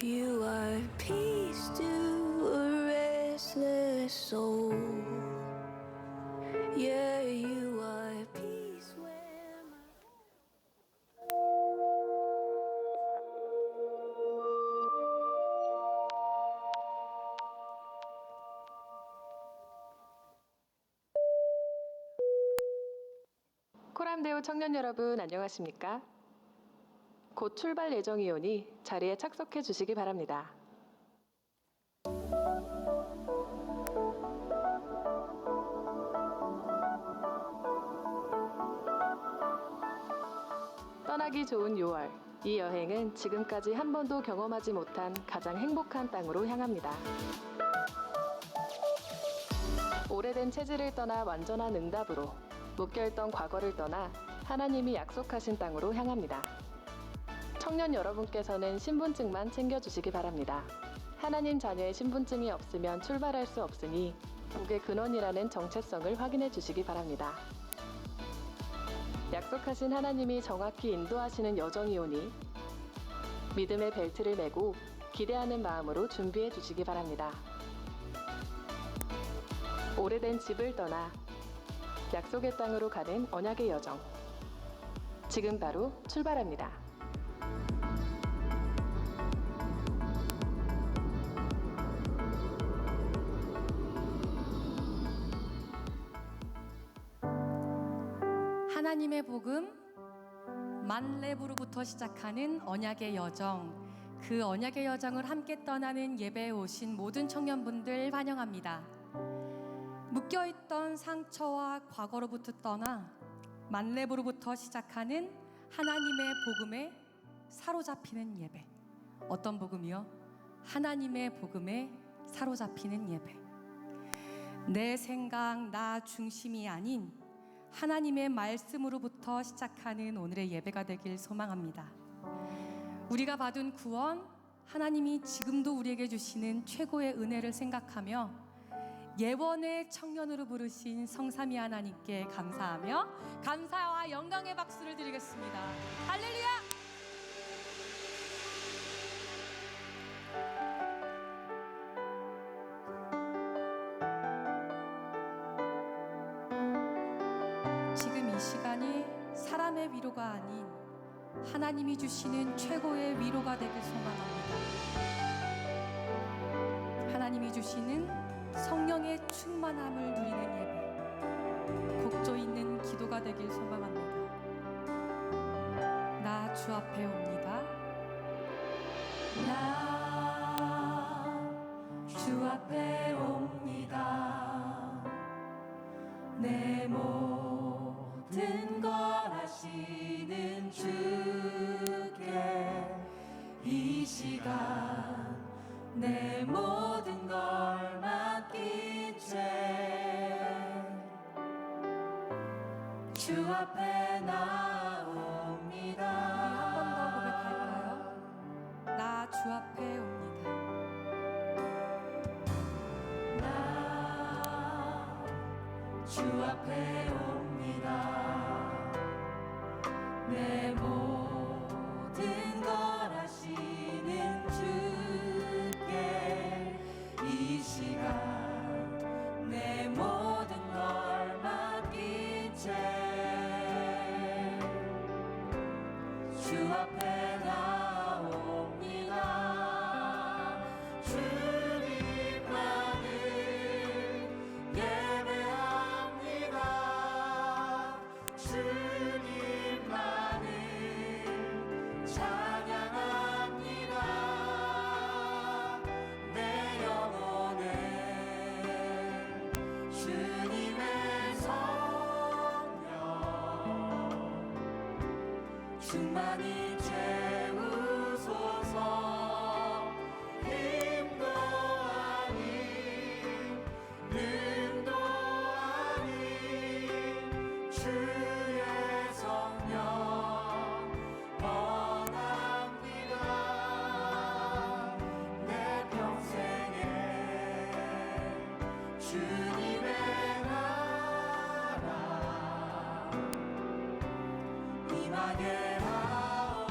You are peace to a restless soul. Yeah, you are peace where my 코람데오 청년 여러분 안녕하십니까? 곧 출발 예정이오니 자리에 착석해 주시기 바랍니다. 떠나기 좋은 6월, 이 여행은 지금까지 한 번도 경험하지 못한 가장 행복한 땅으로 향합니다. 오래된 체질을 떠나 완전한 응답으로, 묶여있던 과거를 떠나 하나님이 약속하신 땅으로 향합니다. 청년 여러분께서는 신분증만 챙겨주시기 바랍니다. 하나님 자녀의 신분증이 없으면 출발할 수 없으니 복의 근원이라는 정체성을 확인해 주시기 바랍니다. 약속하신 하나님이 정확히 인도하시는 여정이오니 믿음의 벨트를 매고 기대하는 마음으로 준비해 주시기 바랍니다. 오래된 집을 떠나 약속의 땅으로 가는 언약의 여정. 지금 바로 출발합니다. 하나님의 복음 만렙으로부터 시작하는 언약의 여정, 그 언약의 여정을 함께 떠나는 예배에 오신 모든 청년분들 환영합니다. 묶여있던 상처와 과거로부터 떠나 만렙으로부터 시작하는 하나님의 복음에 사로잡히는 예배. 어떤 복음이요? 하나님의 복음에 사로잡히는 예배. 내 생각, 나 중심이 아닌 하나님의 말씀으로부터 시작하는 오늘의 예배가 되길 소망합니다. 우리가 받은 구원, 하나님이 지금도 우리에게 주시는 최고의 은혜를 생각하며 예원의 청년으로 부르신 성삼위 하나님께 감사하며 감사와 영광의 박수를 드리겠습니다. 할렐루야! 지금 이 시간이 사람의 위로가 아닌 하나님이 주시는 최고의 위로가 되길 소망합니다. 하나님이 주시는 성령의 충만함을 누리는 예배, 곡조 있는 기도가 되길 소망합니다. 나 주 앞에 옵니다. 나 주 앞에 옵니다. 내 모든 걸 아시는 주께 이 시간 내 모든 걸 맡긴 채 주 앞에 나옵니다. 한 번 더 고백할까요? 나 주 앞에 옵니다. 나 주 앞에 옵니다. 내 모든 걸 아시는 주께 이 시간 내 모든 걸 맡긴 채 주 앞에 나옵니다. 주님만을 예배합니다. 주님만을 찬양합니다. 내 영혼은 주님의 성령 충만히 채우소서. 힘도 아닌 능도 아닌 주의 성령 원합니다. 내 평생에 주님의 나라 임하게 하옵소서.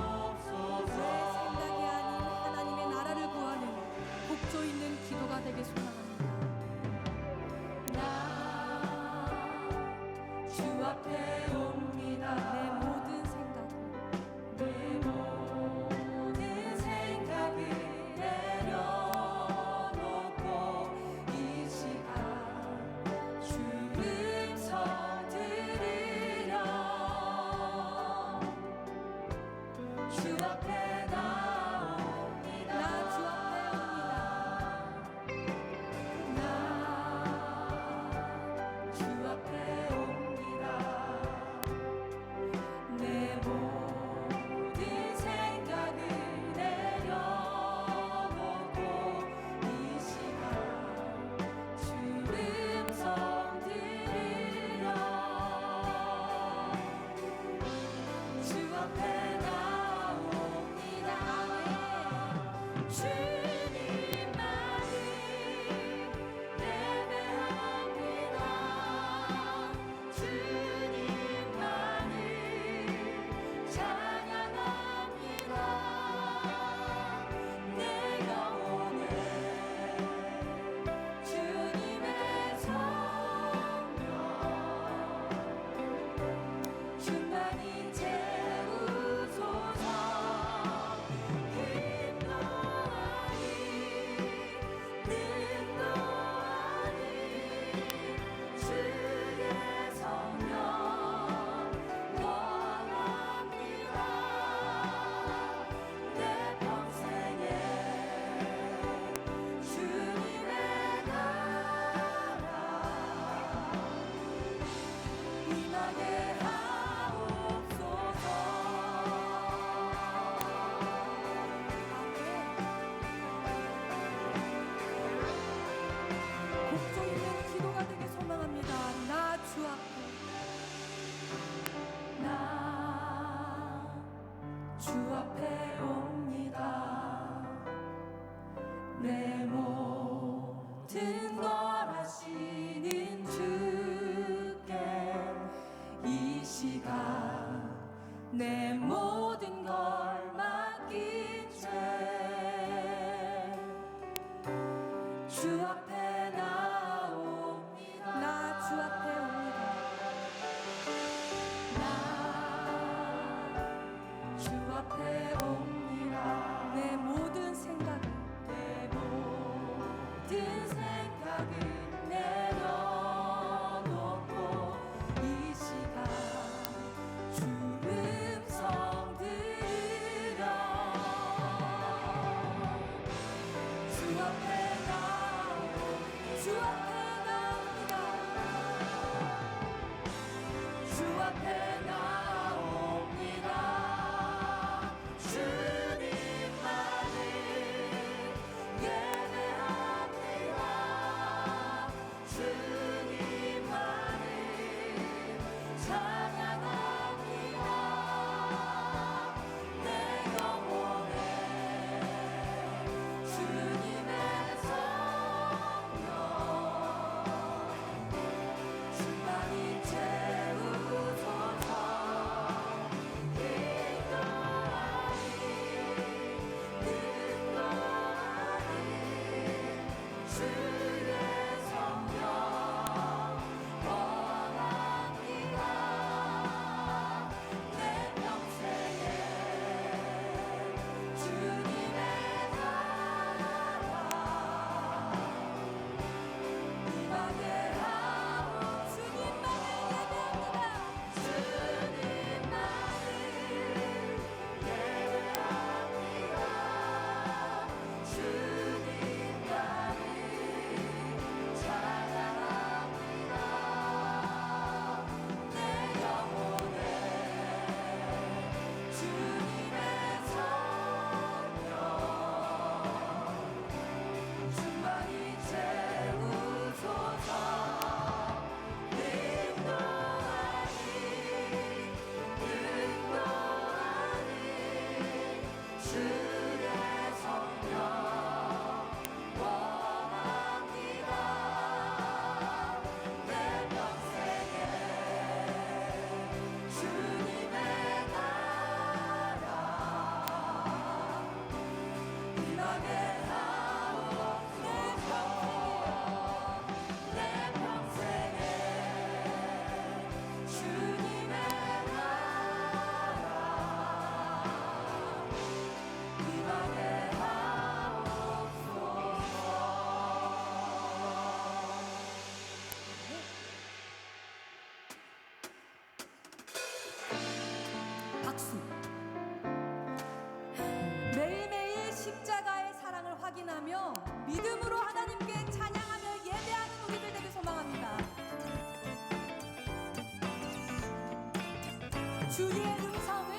주의 음성을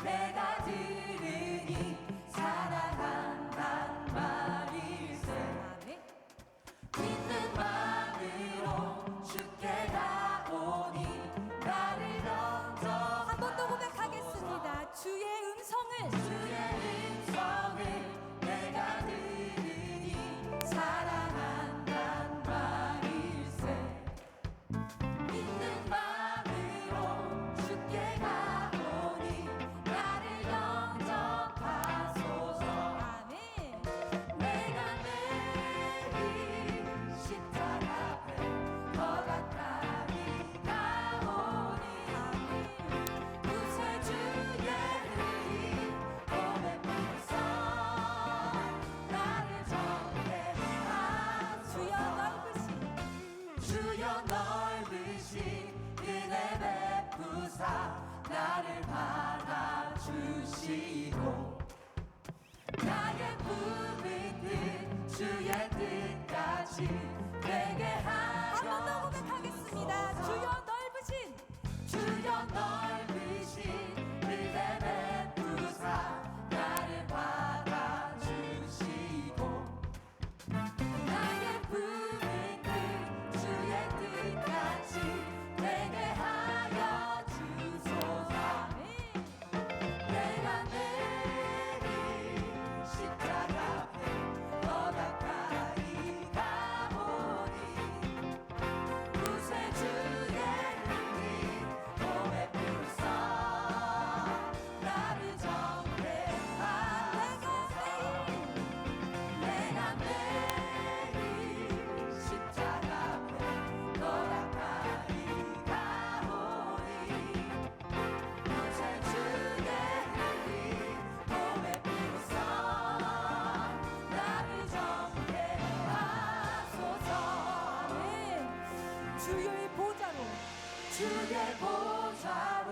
내가 들으니 사랑한단 말일세. 아멘. 믿는 마음으로 주께 나오니 나를 먼저 한 번 더 고백하겠습니다. 주의 음성을 내가 들으니 사랑한단 말일세. 믿는 마음으로 주께 나오니 나를 영접하소서. 아멘. 내가 매일 십자가 앞에 더 가까이 가오니 구세주의 은이 몸에 불써 나를 정죄하소서. 주여 넓으신 은혜 베푸사 나를 받아주시고 나의 품은 뜻 주의 뜻까지 되게 한 번 더 하여 고백하겠습니다. 주여 넓으신 은혜 베푸사 나를 받아주시고 나의 품은 뜻 주의 뜻까지 되게 하여 주소서. 내가 매일 십자가 앞에 더 가까이 가오니 구세주의 은이 몸에 불써 나를 정죄하소서. 내가 매일 십자가 앞에 더 가까이 가오니 구세주의 은이 몸에 불써 나를 정죄하소서. 주의 보좌로 주의 보좌로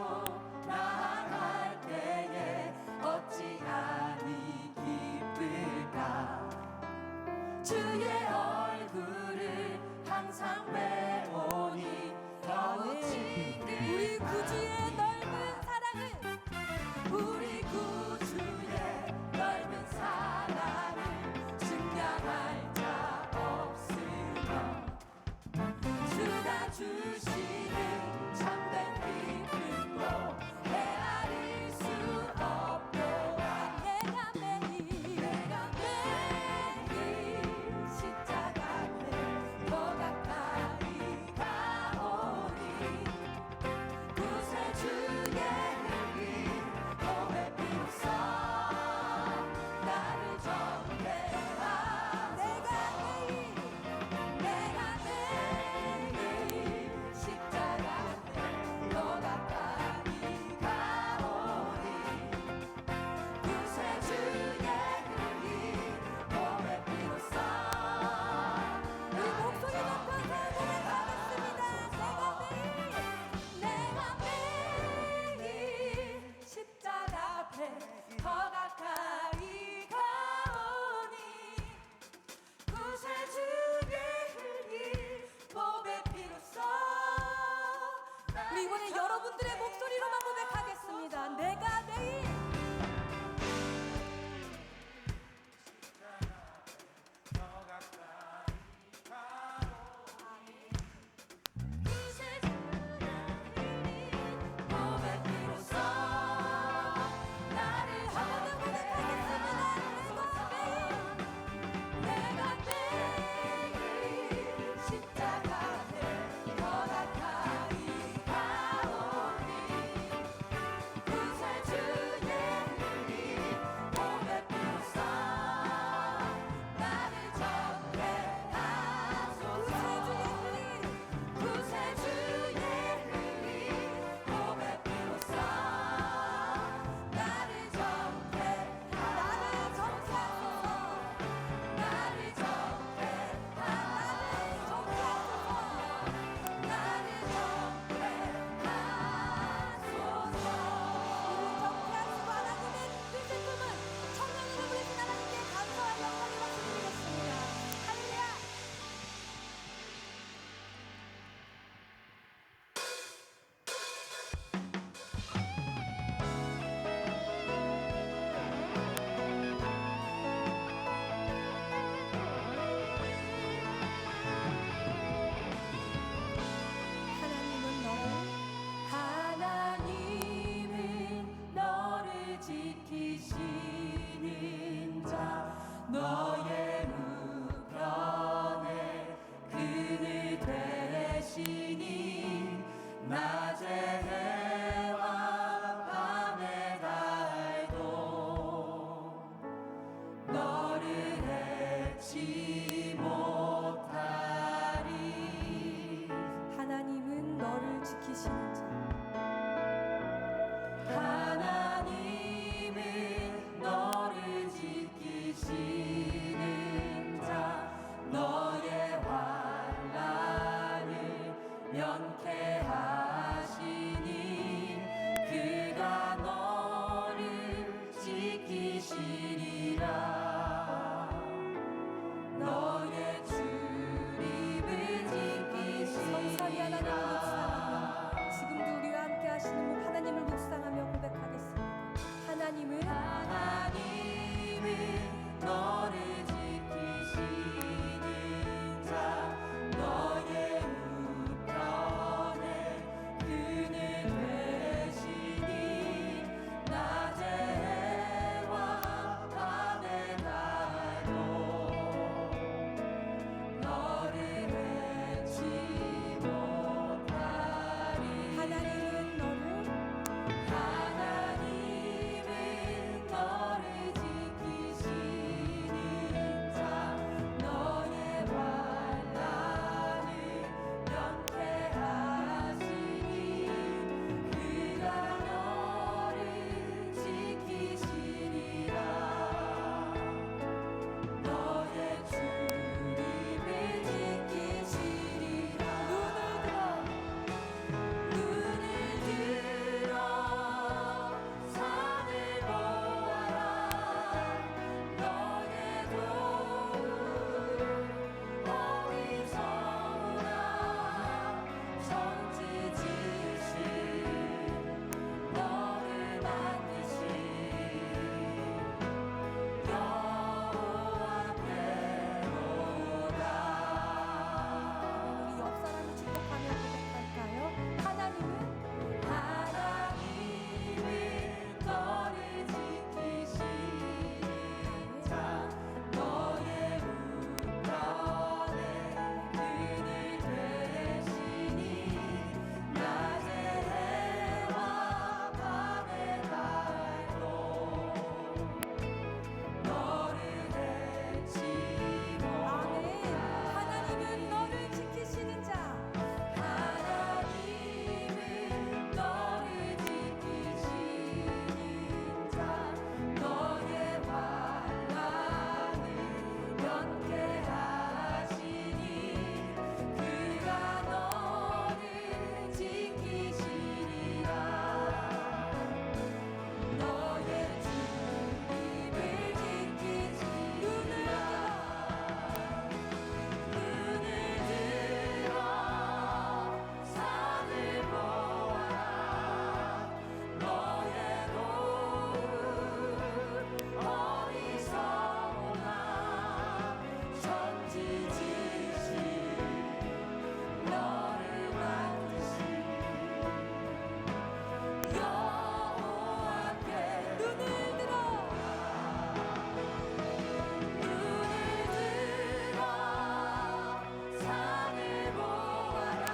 나아갈 때에 어찌하니 기쁠까. 주의 얼굴을 항상 외우니 더욱 우리 구주의 넓은 사랑을 우리 구주의 넓은 사랑을 증명할 자 없으며 주가 주시는 참 지키시는 자 너의 우편에 그늘 되시니 낮의 해와 밤의 달도 너를 해치 못하리. 하나님은 너를 지키시는 자 하나님은 너를 지키시는 자 너의 환난을 면케하시니 그가 너를 지키시리라. 너의 출입을 성삼위 하나님을 지키시리라. 묵상하며 지금도 우리와 함께 하시는 하나님을 묵상하며 고백하겠습니다. 하나님은 너를 지키시는 자 너의 우편에 그늘 되시니 낮의 해와 밤의 달도 너를 해치 못하리. 하나님은 너를 지키시는 자 너의 환난을 면케하시니 그가 너를 지키시리라. 너의 출입을 지키시리라. 눈을 들어 산을 보아라. 너의 도움 어디서 오나. 천지 지으신 너를 만드신 여호와께로다. 우리 옆 사람을 축복하며 고백할까요? 하나님은 너를 지키시는 자 너의 우편에 그늘 되시니 낮의 해와 밤의 달도 너를 해치 아멘. 하나님은 못하리. 너를 지키시는 자 하나님은 너를 지키시는 자 너의 환난을 면케하시니 그가 너를 지키시리라. 너의 출입을 지키시리라. 눈을 들어 산을 보아라. 너의 도움 어디서 오나. 천지 지으신 너를 만드신 여호와께 눈을 들어 산을 보아라.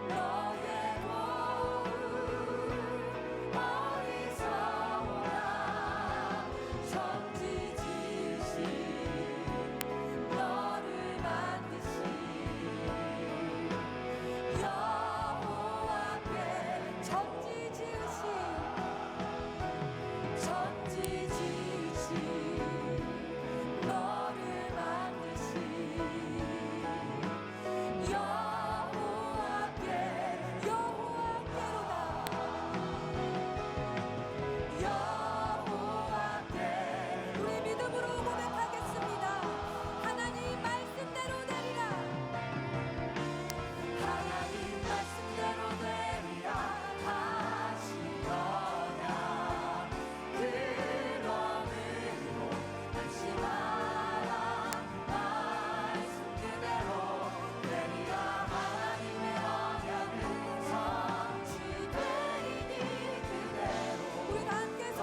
너의 도움 어디서 오나. 천지 지으신 너를 만드신 여호와께 천지 지으신 너를 만드신 여호와께로다. 여호와께 우리 믿음으로 고백하겠습니다. 하나님 말씀대로 되리라. 하나님 말씀대로 되리라 하시거냐. 그러므로 안심하라. 말씀 그대로 되리라. 하나님의 언약은 성취되리니 그대로. 우리 다 함께 손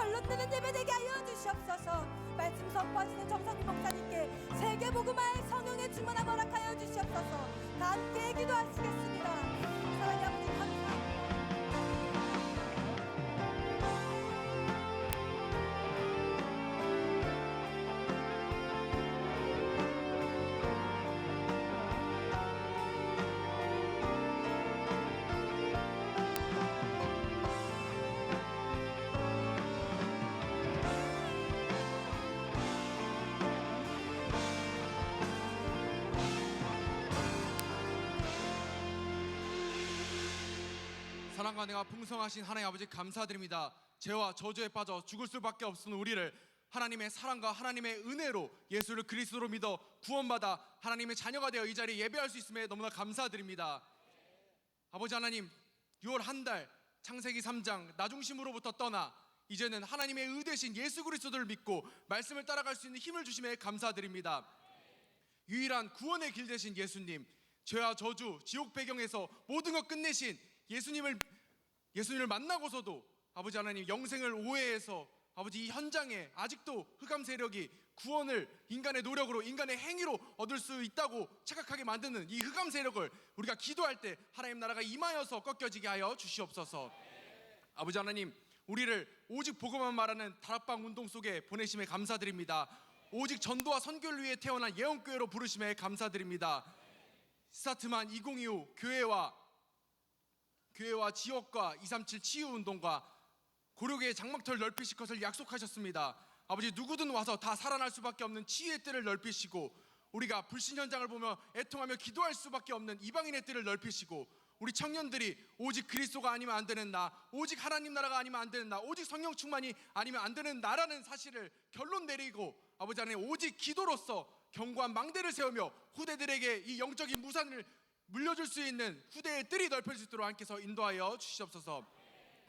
결론되는 예배 되게 하여 주시옵소서. 말씀 선포하시는 정성기 목사님께 세계복음화의 성령의 충만함 허락하여 주시옵소서. 다 함께 기도하시겠습니다. 사랑의 아버지 감사합니다. 사랑과 은혜가 풍성하신 하나님 아버지 감사드립니다. 죄와 저주에 빠져 죽을 수밖에 없는 우리를 하나님의 사랑과 하나님의 은혜로 예수를 그리스도로 믿어 구원받아 하나님의 자녀가 되어 이 자리에 예배할 수 있음에 너무나 감사드립니다. 아버지 하나님, 6월 한 달 창세기 3장 나 중심으로부터 떠나 이제는 하나님의 의 대신 예수 그리스도를 믿고 말씀을 따라갈 수 있는 힘을 주심에 감사드립니다. 유일한 구원의 길 되신 예수님, 죄와 저주, 지옥 배경에서 모든 것 끝내신 예수님을 만나고서도 아버지 하나님 영생을 오해해서 아버지 이 현장에 아직도 흑암 세력이 구원을 인간의 노력으로 인간의 행위로 얻을 수 있다고 착각하게 만드는 이 흑암 세력을 우리가 기도할 때 하나님 나라가 임하여서 꺾여지게 하여 주시옵소서. 아버지 하나님, 우리를 오직 복음만 말하는 다락방 운동 속에 보내심에 감사드립니다. 오직 전도와 선교를 위해 태어난 예언교회로 부르심에 감사드립니다. 스타트만 2025 교회와 지역과 237 치유운동과 고려교회 장막터를 넓히실 것을 약속하셨습니다. 아버지, 누구든 와서 다 살아날 수밖에 없는 치유의 뜰을 넓히시고 우리가 불신 현장을 보며 애통하며 기도할 수밖에 없는 이방인의 뜰을 넓히시고 우리 청년들이 오직 그리스도가 아니면 안 되는 나, 오직 하나님 나라가 아니면 안 되는 나, 오직 성령 충만이 아니면 안 되는 나라는 사실을 결론 내리고 아버지 하나님 오직 기도로서 견고한 망대를 세우며 후대들에게 이 영적인 무산을 물려줄 수 있는 후대의 뜰이 넓혀질 수 있도록 하나님께서 인도하여 주시옵소서.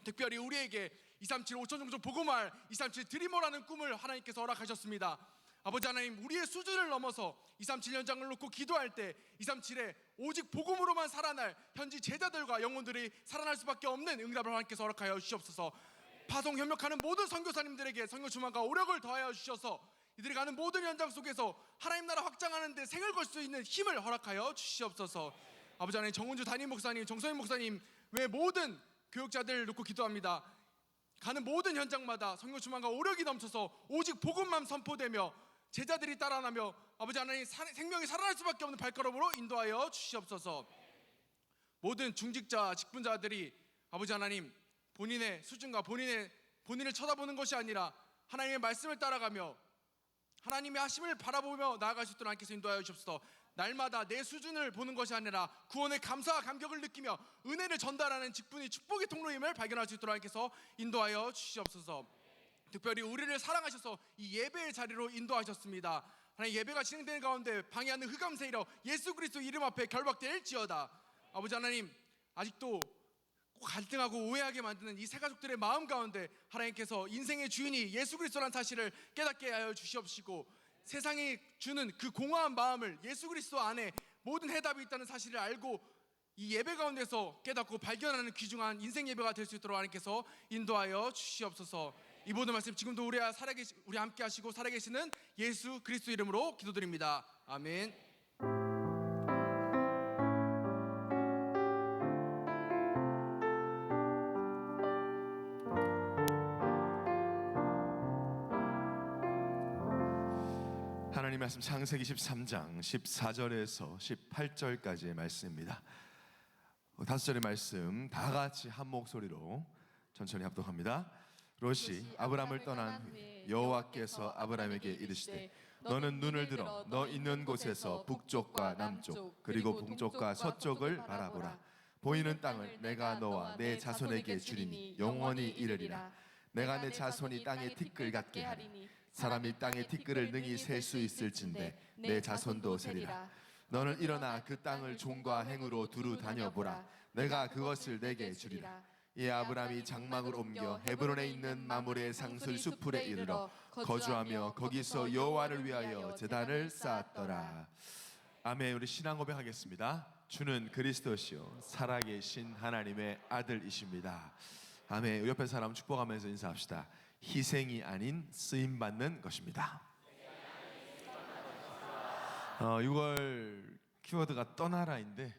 특별히 우리에게 237 5천종족 복음할 237 드리머라는 꿈을 하나님께서 허락하셨습니다. 아버지 하나님, 우리의 수준을 넘어서 237 현장을 놓고 기도할 때 237에 오직 복음으로만 살아날 현지 제자들과 영혼들이 살아날 수밖에 없는 응답을 하나님께서 허락하여 주시옵소서. 파송 협력하는 모든 선교사님들에게 선교 주만과 오력을 더하여 주셔서 이들이 가는 모든 현장 속에서 하나님 나라 확장하는 데 생을 걸 수 있는 힘을 허락하여 주시옵소서. 아버지 하나님, 정은주 담임 목사님, 정서인 목사님 외 모든 교육자들 놓고 기도합니다. 가는 모든 현장마다 성령 충만과 오력이 넘쳐서 오직 복음만 선포되며 제자들이 따라나며 아버지 하나님 생명이 살아날 수밖에 없는 발걸음으로 인도하여 주시옵소서. 모든 중직자, 직분자들이 아버지 하나님 본인의 수준과 본인을 쳐다보는 것이 아니라 하나님의 말씀을 따라가며 하나님의 하심을 바라보며 나아갈 수 있도록 하나님께서 인도하여 주시옵소서. 날마다 내 수준을 보는 것이 아니라 구원의 감사와 감격을 느끼며 은혜를 전달하는 직분이 축복의 통로임을 발견할 수 있도록 하나님께서 인도하여 주시옵소서. 특별히 우리를 사랑하셔서 이 예배의 자리로 인도하셨습니다. 하나님, 예배가 진행되는 가운데 방해하는 흑암 세력 예수 그리스도 이름 앞에 결박될지어다. 아버지 하나님, 아직도 갈등하고 오해하게 만드는 이 세 가족들의 마음 가운데 하나님께서 인생의 주인이 예수 그리스도라는 사실을 깨닫게 하여 주시옵시고 세상이 주는 그 공허한 마음을 예수 그리스도 안에 모든 해답이 있다는 사실을 알고 이 예배 가운데서 깨닫고 발견하는 귀중한 인생 예배가 될 수 있도록 하나님께서 인도하여 주시옵소서. 이 모든 말씀 지금도 우리 함께 하시고 살아계시는 예수 그리스도 이름으로 기도드립니다. 아멘. 하나님 말씀 창세기 13장 14절에서 18절까지의 말씀입니다. 5절의 말씀 다 같이 한 목소리로 천천히 합독합니다. 롯이 아브람을 떠난 후에 여호와께서 아브람에게 이르시되 너는 눈을 들어 너 있는 곳에서 북쪽과 남쪽 그리고 동쪽과 서쪽을 바라보라. 보이는 땅을 내가 너와 내 자손에게 주리니 영원히 이르리라. 내가 내 자손이 땅에 티끌 같게 하리니 사람이 땅의 티끌을 능히 셀 수 있을진데 내 자손도 세리라. 너는 일어나 그 땅을 종과 행으로 두루 다녀보라. 내가 그것을 내게 주리라. 이 아브람이 장막을 옮겨 헤브론에 있는 마므레 상술 수풀에 이르러 거주하며 거기서 여호와를 위하여 제단을 쌓았더라. 아멘. 우리 신앙 고백하겠습니다. 주는 그리스도시요 살아계신 하나님의 아들이십니다. 아멘. 옆에 사람 축복하면서 인사합시다. 희생이 아닌 쓰임 받는 것입니다. 6월 키워드가 떠나라인데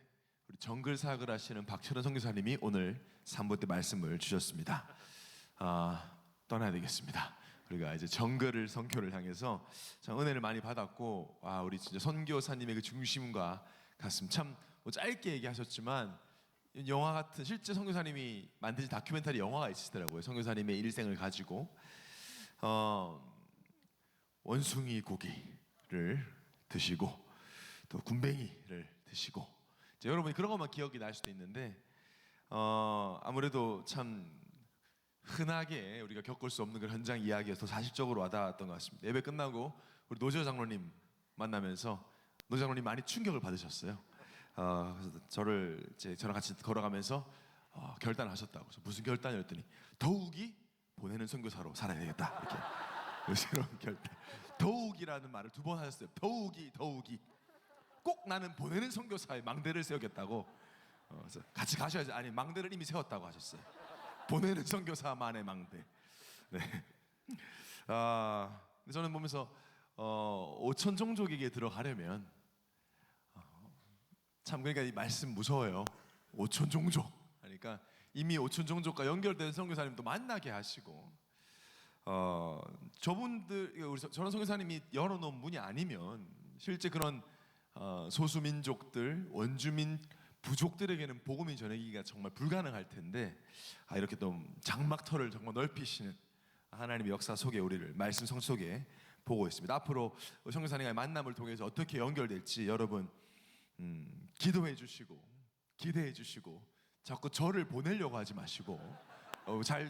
우리 정글 사역을 하시는 박철원 선교사님이 오늘 3부 때 말씀을 주셨습니다. 떠나야 되겠습니다. 우리가 이제 정글을 선교를 향해서 참 은혜를 많이 받았고, 우리 진짜 선교사님의 그 중심과 가슴 참 뭐 짧게 얘기하셨지만 영화 같은 실제 선교사님이 만드신 다큐멘터리 영화가 있으시더라고요. 선교사님의 일생을 가지고 원숭이 고기를 드시고 또 군뱅이를 드시고 이제 여러분이 그런 것만 기억이 날 수도 있는데 아무래도 참 흔하게 우리가 겪을 수 없는 그런 현장 이야기가 더 사실적으로 와닿았던 것 같습니다. 예배 끝나고 우리 노지호 장로님 만나면서 노 장로님 많이 충격을 받으셨어요. 그래서 저랑 같이 걸어가면서 결단을 하셨다고. 그래서 무슨 결단이었더니 더욱이 보내는 선교사로 살아야 되겠다. 이렇게 새로운 결단. 더욱이라는 말을 2번 하셨어요. 더욱이 꼭 나는 보내는 선교사의 망대를 세우겠다고. 그래서 같이 가셔야지. 아니 망대를 이미 세웠다고 하셨어요. 보내는 선교사만의 망대. 네. 근데 저는 보면서 5천 종족에게 들어가려면 참 그러니까 이 말씀 무서워요. 5천 종족. 그러니까 이미 5천 종족과 연결된 선교사님도 만나게 하시고 저분들 우리 저런 선교사님이 열어놓은 문이 아니면 실제 그런 소수민족들 원주민 부족들에게는 복음이 전하기가 정말 불가능할 텐데 이렇게 또 장막터를 정말 넓히시는 하나님의 역사 속에 우리를 말씀 성 속에 보고 있습니다. 앞으로 선교사님과의 만남을 통해서 어떻게 연결될지 여러분 기도해 주시고 기대해 주시고 자꾸 저를 보내려고 하지 마시고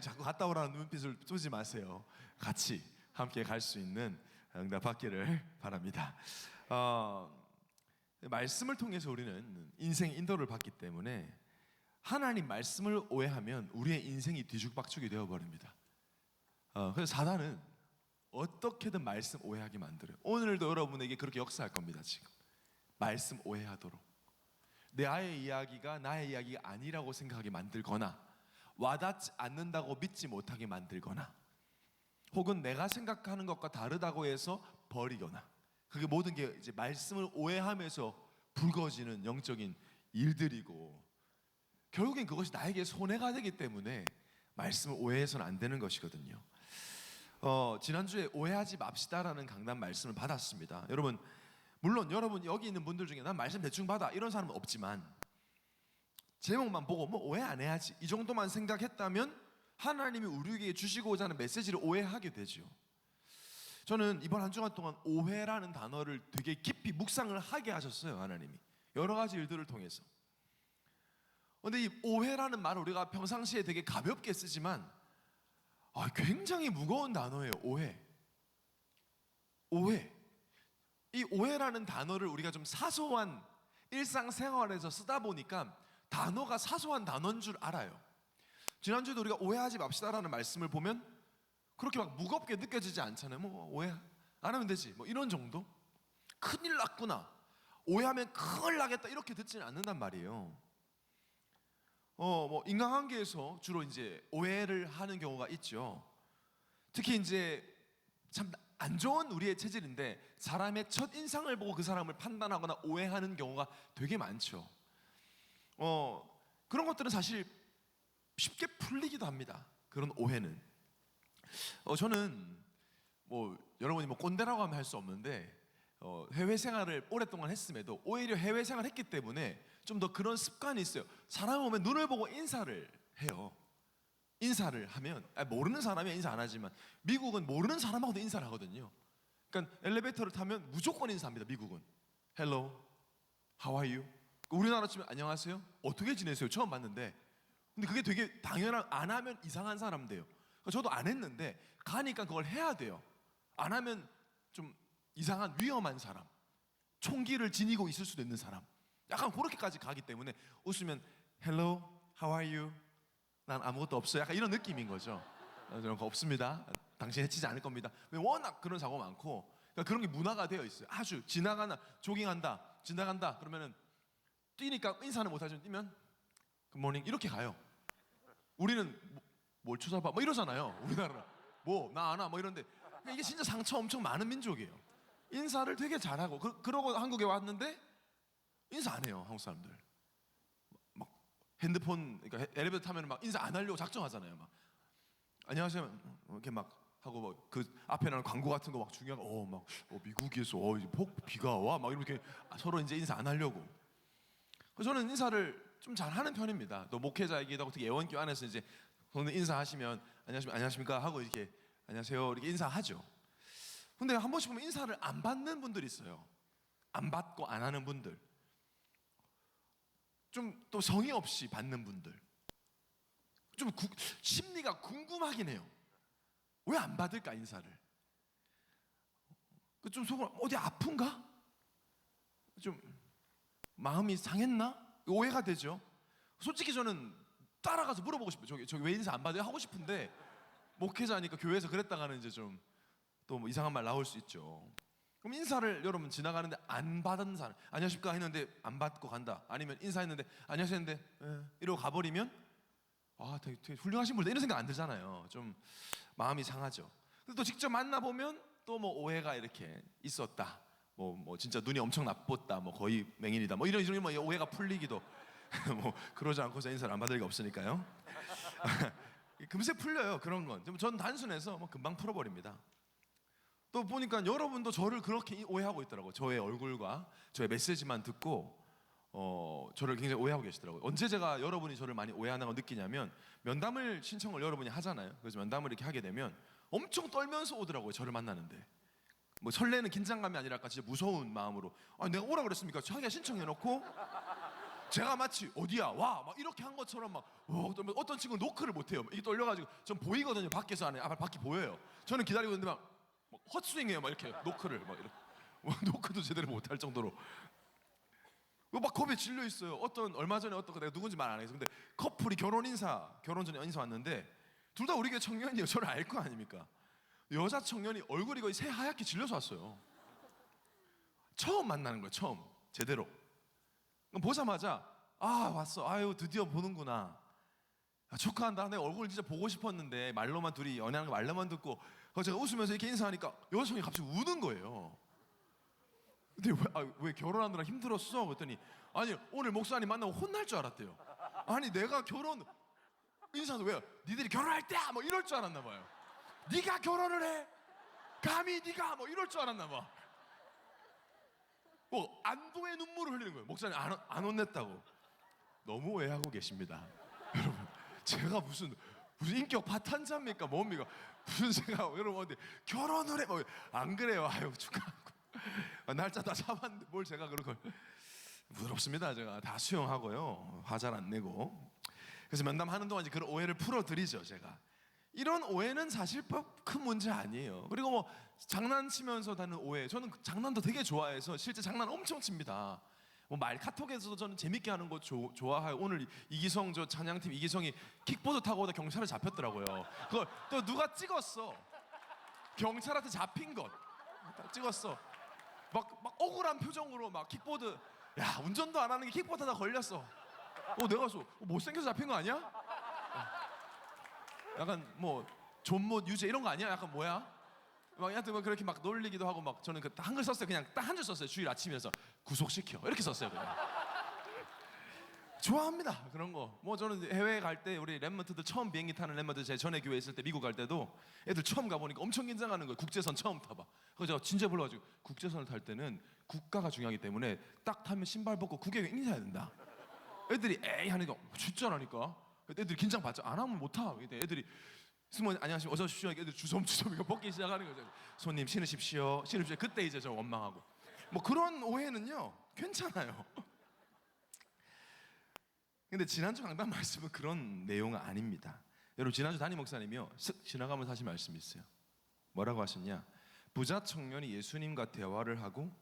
자꾸 갔다 오라는 눈빛을 쏘지 마세요. 같이 함께 갈 수 있는 응답 받기를 바랍니다. 말씀을 통해서 우리는 인생 인도를 받기 때문에 하나님 말씀을 오해하면 우리의 인생이 뒤죽박죽이 되어버립니다. 그래서 사단은 어떻게든 말씀 오해하게 만들어요. 오늘도 여러분에게 그렇게 역사할 겁니다. 지금 말씀 오해하도록 나의 이야기가 나의 이야기가 아니라고 생각하게 만들거나 와닿지 않는다고 믿지 못하게 만들거나 혹은 내가 생각하는 것과 다르다고 해서 버리거나 그게 모든 게 이제 말씀을 오해하면서 불거지는 영적인 일들이고 결국엔 그것이 나에게 손해가 되기 때문에 말씀을 오해해서는 안 되는 것이거든요. 지난주에 오해하지 맙시다라는 강단 말씀을 받았습니다. 여러분 물론 여러분 여기 있는 분들 중에 난 말씀 대충 받아 이런 사람은 없지만 제목만 보고 뭐 오해 안 해야지 이 정도만 생각했다면 하나님이 우리에게 주시고자 하는 메시지를 오해하게 되죠. 저는 이번 한 주간 동안 오해라는 단어를 되게 깊이 묵상을 하게 하셨어요. 하나님이 여러 가지 일들을 통해서. 그런데 이 오해라는 말을 우리가 평상시에 되게 가볍게 쓰지만 굉장히 무거운 단어예요. 오해. 이 오해라는 단어를 우리가 좀 사소한 일상생활에서 쓰다 보니까 단어가 사소한 단어인 줄 알아요. 지난주에도 우리가 오해하지 맙시다라는 말씀을 보면 그렇게 막 무겁게 느껴지지 않잖아요. 뭐 오해 안 하면 되지 뭐 이런 정도. 큰일 났구나 오해하면 큰일 나겠다 이렇게 듣지는 않는단 말이에요. 뭐 인간관계에서 주로 이제 오해를 하는 경우가 있죠. 특히 이제 참 안 좋은 우리의 체질인데 사람의 첫 인상을 보고 그 사람을 판단하거나 오해하는 경우가 되게 많죠. 그런 것들은 사실 쉽게 풀리기도 합니다. 그런 오해는. 저는 뭐 여러분이 뭐 꼰대라고 하면 할 수 없는데 해외 생활을 오랫동안 했음에도 오히려 해외 생활을 했기 때문에 좀 더 그런 습관이 있어요. 사람 오면 눈을 보고 인사를 해요. 인사를 하면 모르는 사람이 인사 안 하지만 미국은 모르는 사람하고도 인사를 하거든요. 그러니까 엘리베이터를 타면 무조건 인사합니다. 미국은 Hello, How are you? 우리나라 치면 안녕하세요. 어떻게 지내세요? 처음 봤는데 근데 그게 되게 당연한 안 하면 이상한 사람 돼요. 저도 안 했는데 가니까 그걸 해야 돼요. 안 하면 좀 이상한 위험한 사람, 총기를 지니고 있을 수도 있는 사람, 약간 그렇게까지 가기 때문에 웃으면 Hello, How are you? 난 아무것도 없어요. 약간 이런 느낌인 거죠. 저는 거 없습니다. 당신 해치지 않을 겁니다. 워낙 그런 사고 많고 그러니까 그런 게 문화가 되어 있어요. 아주 지나가나 조깅한다, 지나간다 그러면은 뛰니까 인사는 못하지만 뛰면 굿모닝 이렇게 가요. 우리는 뭘 쳐다봐 뭐 이러잖아요. 우리나라 뭐 나 아나 뭐 이런데 이게 진짜 상처 엄청 많은 민족이에요. 인사를 되게 잘하고 그러고 한국에 왔는데 인사 안 해요. 한국 사람들 막 핸드폰 그러니까 엘리베이터 타면 막 인사 안 하려고 작정하잖아요. 막 안녕하세요 이렇게 막 하고 뭐 그 앞에 나는 광고 같은 거 막 중요한 막 미국에서 이제 비가 와 막 이렇게 서로 이제 인사 안 하려고. 그래서 저는 인사를 좀 잘하는 편입니다. 또 목회자이기도 하고 특히 예원교 안에서 이제 저는 인사하시면 안녕하십니까 하고 이렇게 안녕하세요 이렇게 인사하죠. 근데 한 번씩 보면 인사를 안 받는 분들이 있어요. 안 받고 안 하는 분들. 좀 또 성의 없이 받는 분들. 좀 심리가 궁금하긴 해요. 왜 안 받을까 인사를? 좀 속으로 어디 아픈가? 좀 마음이 상했나? 오해가 되죠. 솔직히 저는 따라가서 물어보고 싶어요. 저기 왜 인사 안 받아요? 하고 싶은데 목회자니까 교회에서 그랬다가는 이제 좀 또 뭐 이상한 말 나올 수 있죠. 그럼 인사를 여러분 지나가는데 안 받은 사람 안녕하십니까 했는데 안 받고 간다. 아니면 인사했는데 안녕하세요 했는데 이러고 가버리면 되게 훌륭하신 분들 이런 생각 안 들잖아요. 좀 마음이 상하죠. 근데 또 직접 만나보면 또 뭐 오해가 이렇게 있었다. 뭐 진짜 눈이 엄청 나빴다. 뭐 거의 맹인이다. 뭐 이런 뭐 오해가 풀리기도 뭐 그러지 않고서 인사를 안 받을 리가 없으니까요. 금세 풀려요. 그런 건. 전 단순해서 뭐 금방 풀어버립니다. 또 보니까 여러분도 저를 그렇게 오해하고 있더라고요. 저의 얼굴과 저의 메시지만 듣고 저를 굉장히 오해하고 계시더라고요. 언제 제가 여러분이 저를 많이 오해하는 걸 느끼냐면 면담을 신청을 여러분이 하잖아요. 그래서 면담을 이렇게 하게 되면 엄청 떨면서 오더라고요. 저를 만나는데 뭐 설레는 긴장감이 아니라 약간 진짜 무서운 마음으로 내가 오라 그랬습니까? 자기가 신청해놓고 제가 마치 어디야 와 막 이렇게 한 것처럼 막 어떤 친구는 노크를 못해요. 이게 떨려가지고 전 보이거든요. 밖에서 안에 밖이 보여요. 저는 기다리고 있는데 막 헛스윙해요. 막 이렇게 노크를 막 이렇게 노크도 제대로 못할 정도로 막 겁에 질려 있어요. 얼마 전에 내가 누군지 말 안 해서 근데 커플이 결혼 전에 인사 왔는데 둘 다 우리 교회 청년이에요. 저를 알 거 아닙니까? 여자 청년이 얼굴이 거의 새하얗게 질려서 왔어요. 처음 만나는 거예요. 처음 제대로. 그럼 보자마자 왔어. 아유 드디어 보는구나. 축하한다. 내 얼굴 진짜 보고 싶었는데 말로만 둘이 연애하는 거 말로만 듣고 제가 웃으면서 이렇게 인사하니까 여성이 갑자기 우는 거예요. 근데 왜 결혼하느라 힘들었어? 그랬더니 아니 오늘 목사님 만나고 혼날 줄 알았대요. 아니 내가 결혼 인사도 왜 니들이 결혼할 때야 뭐 이럴 줄 알았나 봐요. 네가 결혼을 해? 감히 네가 뭐 이럴 줄 알았나 봐. 안도의 눈물을 흘리는 거예요. 목사님 안 혼냈다고. 너무 오해하고 계십니다. 여러분 제가 무슨 인격 파탄자입니까? 뭡니까? 무슨 제가 여러분 어디 결혼을 해? 안 그래요. 아유 축하하고 날짜 다 잡았는데 뭘 제가 그런 걸 부드럽습니다. 제가 다 수용하고요. 화 잘 안 내고. 그래서 면담하는 동안 이제 그런 오해를 풀어드리죠. 제가 이런 오해는 사실 큰 문제 아니에요. 그리고 뭐 장난치면서 하는 오해, 저는 장난도 되게 좋아해서 실제 장난 엄청 칩니다. 뭐 말 카톡에서도 저는 재밌게 하는 거 좋아해요. 오늘 이기성 저 찬양팀 이기성이 킥보드 타고 오다 경찰에 잡혔더라고요. 그걸 또 누가 찍었어. 경찰한테 잡힌 것 찍었어. 막 억울한 표정으로 막 킥보드 야 운전도 안 하는 게 킥보드 하다 걸렸어. 내가 못생겨서 잡힌 거 아니야? 약간 뭐 존못 유죄 이런 거 아니야? 약간 뭐야? 막 하여튼 뭐 그렇게 막 놀리기도 하고 막 저는 한글 썼어요. 그냥 딱 한 줄 썼어요. 주일 아침이라서 구속시켜 이렇게 썼어요. 그냥. 좋아합니다 그런 거. 뭐 저는 해외 갈 때 우리 랩런트들 처음 비행기 타는 랩런트 제 전에 교회 있을 때 미국 갈 때도 애들 처음 가보니까 엄청 긴장하는 거예요. 국제선 처음 타봐. 그래서 제가 진짜 불러가지고 국제선을 탈 때는 국가가 중요하기 때문에 딱 타면 신발 벗고 국외에 인사해야 된다. 애들이 에이 하니까 진짜라니까. 애들이 긴장 받죠. 안 하면 못 타. 애들이 스모 안녕하십니까 어서 오십시오. 애들 주섬주섬 이거 벗기 시작하는 거죠. 손님 신으십시오. 그때 이제 저 원망하고 뭐 그런 오해는요 괜찮아요. 근데 지난주 강단 말씀은 그런 내용은 아닙니다. 여러분 지난주 담임 목사님이요 슥 지나가면서 하신 말씀이 있어요. 뭐라고 하셨냐? 부자 청년이 예수님과 대화를 하고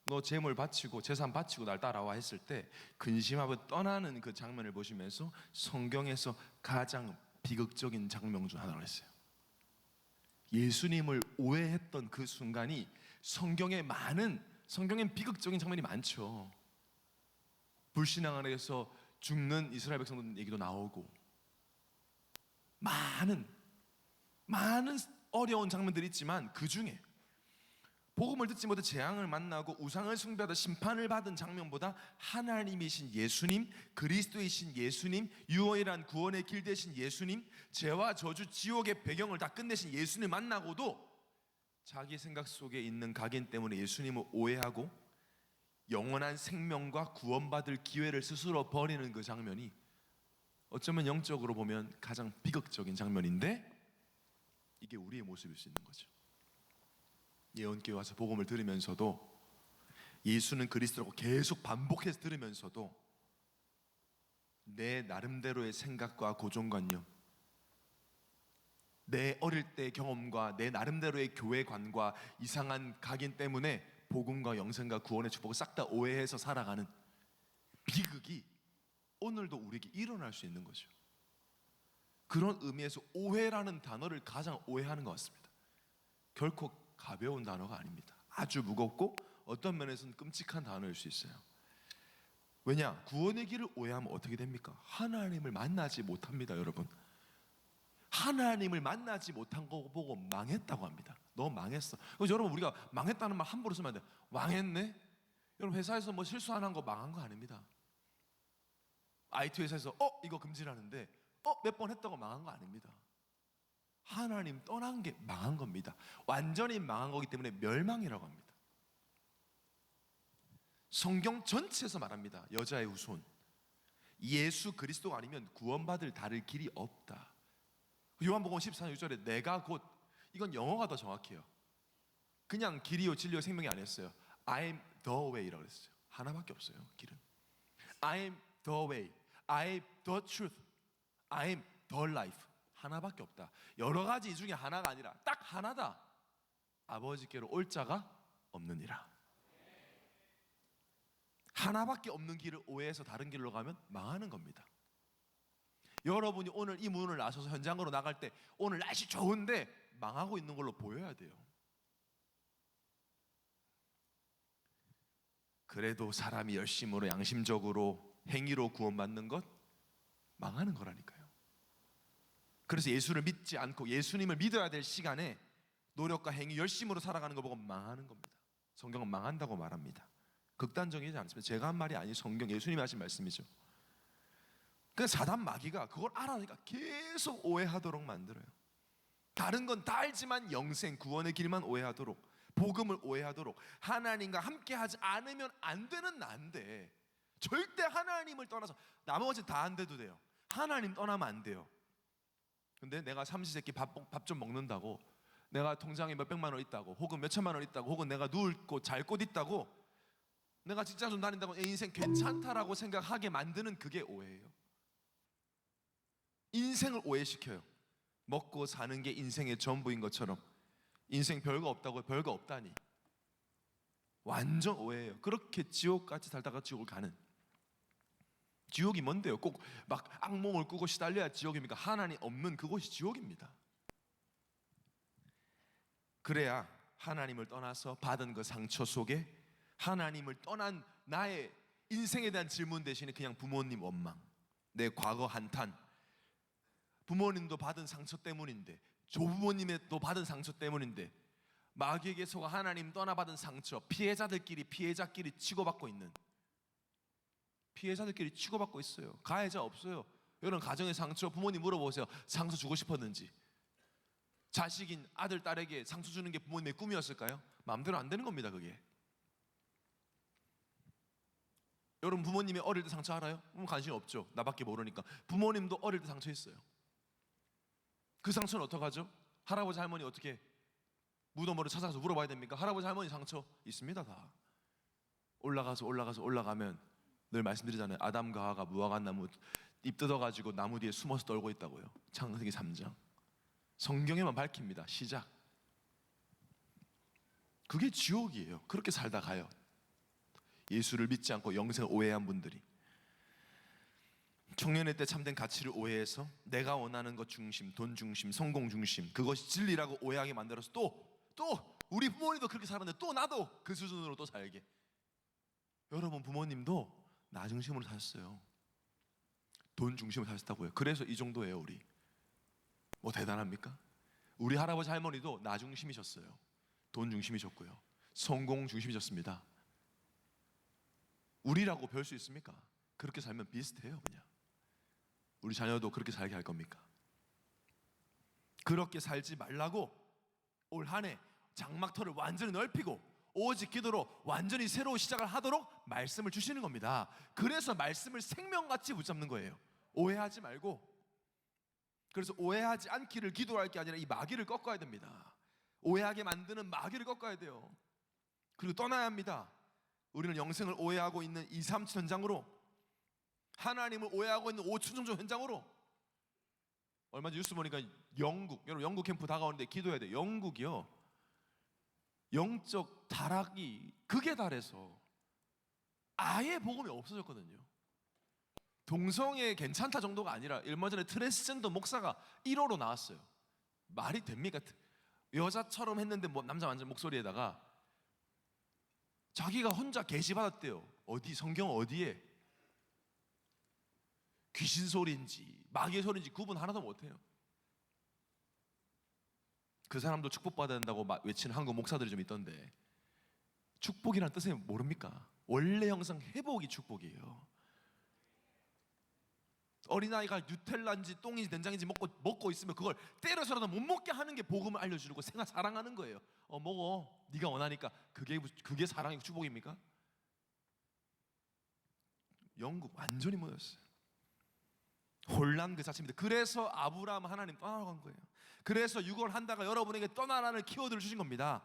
너 재물 바치고 재산 바치고 날 따라와 했을 때 근심하고 떠나는 그 장면을 보시면서 성경에서 가장 비극적인 장면 중 하나를 했어요. 예수님을 오해했던 그 순간이 성경엔 비극적인 장면이 많죠. 불신앙 안에서 죽는 이스라엘 백성들 얘기도 나오고 많은 어려운 장면들이 있지만 그 중에 복음을 듣지 못해 재앙을 만나고 우상을 숭배하다 심판을 받은 장면보다 하나님이신 예수님, 그리스도이신 예수님, 유언이란 구원의 길 되신 예수님, 죄와 저주 지옥의 배경을 다 끝내신 예수님 만나고도 자기 생각 속에 있는 각인 때문에 예수님을 오해하고 영원한 생명과 구원받을 기회를 스스로 버리는 그 장면이 어쩌면 영적으로 보면 가장 비극적인 장면인데 이게 우리의 모습일 수 있는 거죠. 예언교회 와서 복음을 들으면서도 예수는 그리스도라고 계속 반복해서 들으면서도 내 나름대로의 생각과 고정관념, 내 어릴 때 경험과 내 나름대로의 교회관과 이상한 각인 때문에 복음과 영생과 구원의 축복을 싹 다 오해해서 살아가는 비극이 오늘도 우리에게 일어날 수 있는 거죠. 그런 의미에서 오해라는 단어를 가장 오해하는 것 같습니다. 결코 가벼운 단어가 아닙니다. 아주 무겁고 어떤 면에서는 끔찍한 단어일 수 있어요. 왜냐? 구원의 길을 오해하면 어떻게 됩니까? 하나님을 만나지 못합니다, 여러분. 하나님을 만나지 못한 거 보고 망했다고 합니다. 너 망했어. 그래서 여러분, 우리가 망했다는 말 함부로 쓰면 안 돼. 망했네? 여러분, 회사에서 뭐 실수 안 한 거 망한 거 아닙니다. IT 회사에서 이거 금지라는데 몇 번 했다고 망한 거 아닙니다. 하나님 떠난 게 망한 겁니다. 완전히 망한 거기 때문에 멸망이라고 합니다. 성경 전체에서 말합니다. 여자의 후손, 예수 그리스도가 아니면 구원받을 다를 길이 없다. 요한복음 14장 6절에 내가 곧, 이건 영어가 더 정확해요. 그냥 길이요 진리요 생명이 아니었어요. I am the way라고 했어요. 하나밖에 없어요, 길은. I am the way, I am the truth, I am the life. 하나밖에 없다. 여러 가지 이 중에 하나가 아니라 딱 하나다. 아버지께로 올 자가 없느니라. 하나밖에 없는 길을 오해해서 다른 길로 가면 망하는 겁니다. 여러분이 오늘 이 문을 나서서 현장으로 나갈 때 오늘 날씨 좋은데 망하고 있는 걸로 보여야 돼요. 그래도 사람이 열심으로 양심적으로 행위로 구원받는 것 망하는 거라니까요. 그래서 예수를 믿지 않고 예수님을 믿어야 될 시간에 노력과 행위 열심으로 살아가는 거 보고 망하는 겁니다. 성경은 망한다고 말합니다. 극단적이지 않습니다. 제가 한 말이 아니 성경 예수님이 하신 말씀이죠. 그 사단 마귀가 그걸 알아니까 계속 오해하도록 만들어요. 다른 건 다 알지만 영생 구원의 길만 오해하도록, 복음을 오해하도록, 하나님과 함께하지 않으면 안 되는 난데 절대 하나님을 떠나서 나머지 다 안 돼도 돼요. 하나님 떠나면 안 돼요. 근데 내가 삼시세끼 밥 좀 먹는다고, 내가 통장에 몇백만 원 있다고, 혹은 몇천만 원 있다고, 혹은 내가 누울 곳, 잘 곳 있다고, 내가 직장 좀 다닌다고 내 인생 괜찮다라고 생각하게 만드는 그게 오해예요. 인생을 오해시켜요. 먹고 사는 게 인생의 전부인 것처럼 인생 별거 없다고, 별거 없다니. 완전 오해예요. 그렇게 지옥같이 살다가 지옥을 가는. 지옥이 뭔데요? 꼭 막 악몽을 꾸고 시달려야 지옥입니까? 하나님 없는 그곳이 지옥입니다. 그래야 하나님을 떠나서 받은 그 상처 속에 하나님을 떠난 나의 인생에 대한 질문 대신에 그냥 부모님 원망, 내 과거 한탄, 부모님도 받은 상처 때문인데, 조부모님도 받은 상처 때문인데, 마귀에게 속아 하나님 떠나받은 상처, 피해자들끼리 치고받고 있는, 피해자들끼리 치고받고 있어요. 가해자 없어요. 이런 가정의 상처, 부모님 물어보세요. 상처 주고 싶었는지. 자식인 아들, 딸에게 상처 주는 게 부모님의 꿈이었을까요? 마음대로 안 되는 겁니다, 그게. 여러분 부모님이 어릴 때 상처 알아요? 관심이 없죠. 나밖에 모르니까. 부모님도 어릴 때 상처 있어요. 그 상처는 어떡하죠? 할아버지 할머니 어떻게 무덤으로 찾아가서 물어봐야 됩니까? 할아버지 할머니 상처 있습니다, 다. 올라가면 늘 말씀드리잖아요. 아담과 하와가 무화과 나무 잎 뜯어가지고 나무 뒤에 숨어서 떨고 있다고요. 창세기 3장. 성경에만 밝힙니다. 시작. 그게 지옥이에요. 그렇게 살다 가요. 예수를 믿지 않고 영생을 오해한 분들이. 청년의 때 참된 가치를 오해해서 내가 원하는 것 중심, 돈 중심, 성공 중심, 그것이 진리라고 오해하게 만들어서 또 우리 부모님도 그렇게 살았는데 또 나도 그 수준으로 또 살게. 여러분 부모님도 나 중심으로 사셨어요. 돈 중심으로 사셨다고요. 그래서 이 정도예요, 우리. 뭐 대단합니까? 우리 할아버지 할머니도 나 중심이셨어요. 돈 중심이셨고요. 성공 중심이셨습니다. 우리라고 별 수 있습니까? 그렇게 살면 비슷해요. 그냥 우리 자녀도 그렇게 살게 할 겁니까? 그렇게 살지 말라고 올 한 해 장막터를 완전히 넓히고 오직 기도로 완전히 새로운 시작을 하도록 말씀을 주시는 겁니다. 그래서 말씀을 생명같이 붙잡는 거예요. 오해하지 말고. 그래서 오해하지 않기를 기도할 게 아니라 이 마귀를 꺾어야 됩니다. 오해하게 만드는 마귀를 꺾어야 돼요. 그리고 떠나야 합니다. 우리는 영생을 오해하고 있는 2, 3층 현장으로, 하나님을 오해하고 있는 5층 정도 현장으로. 얼마 전 뉴스 보니까 여러분 영국 캠프 다가오는데 기도해야 돼요. 영국이요, 영적 타락이 극에 달해서 아예 복음이 없어졌거든요. 동성애 괜찮다 정도가 아니라 얼마 전에 트랜스젠더 목사가 1호로 나왔어요. 말이 됩니까? 여자처럼 했는데 뭐 남자 완전 목소리에다가 자기가 혼자 계시받았대요. 어디 성경 어디에? 귀신 소리인지 마귀의 소리인지 구분 하나도 못해요. 그 사람도 축복받아야 된다고 외치는 한국 목사들이 좀 있던데, 축복이라는 뜻을 모릅니까? 원래 형상 회복이 축복이에요. 어린아이가 뉴텔라인지 똥인지 된장인지 먹고 있으면 그걸 때려서라도 못 먹게 하는 게 복음을 알려주고 생각 사랑하는 거예요. 먹어, 네가 원하니까. 그게 사랑이고 축복입니까? 영국 완전히 모였어요. 혼란 그 자체입니다. 그래서 아브라함 하나님 떠나라고 한 거예요. 그래서 6월 한다가 여러분에게 떠나라는 키워드를 주신 겁니다.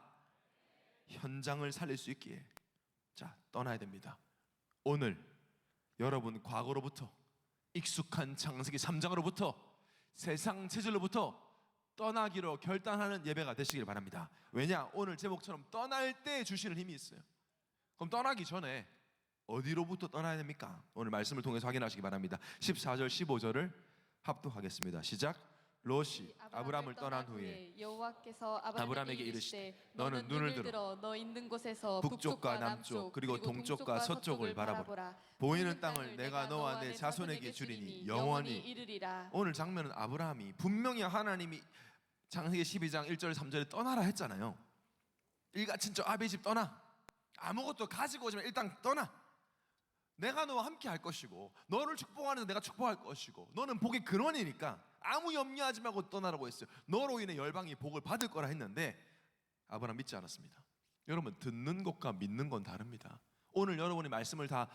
현장을 살릴 수 있기에. 자, 떠나야 됩니다. 오늘 여러분 과거로부터, 익숙한 창세기 3장으로부터, 세상 체질로부터 떠나기로 결단하는 예배가 되시길 바랍니다. 왜냐? 오늘 제목처럼 떠날 때 주시는 힘이 있어요. 그럼 떠나기 전에 어디로부터 떠나야 됩니까? 오늘 말씀을 통해서 확인하시기 바랍니다. 14절 15절을 합독하겠습니다. 시작. 롯이 아브라함을 떠난 후에 여호와께서 아브라함에게 이르시되 너는 눈을 들어 너 있는 곳에서 북쪽과 남쪽 그리고 동쪽과 서쪽을 바라보라. 보이는 땅을 내가 너와 내 자손에게 주리니 영원히 이르리라. 오늘 장면은 아브라함이 분명히 하나님이 창세기 12장 1절 3절에 떠나라 했잖아요. 일가친척 아비 집 떠나. 아무것도 가지고 오지만 일단 떠나. 내가 너와 함께 할 것이고 너를 축복하는 내가 축복할 것이고 너는 복의 근원이니까 아무 염려하지 말고 떠나라고 했어요. 너로 인해 열방이 복을 받을 거라 했는데 아브라함 믿지 않았습니다. 여러분, 듣는 것과 믿는 건 다릅니다. 오늘 여러분이 말씀을 다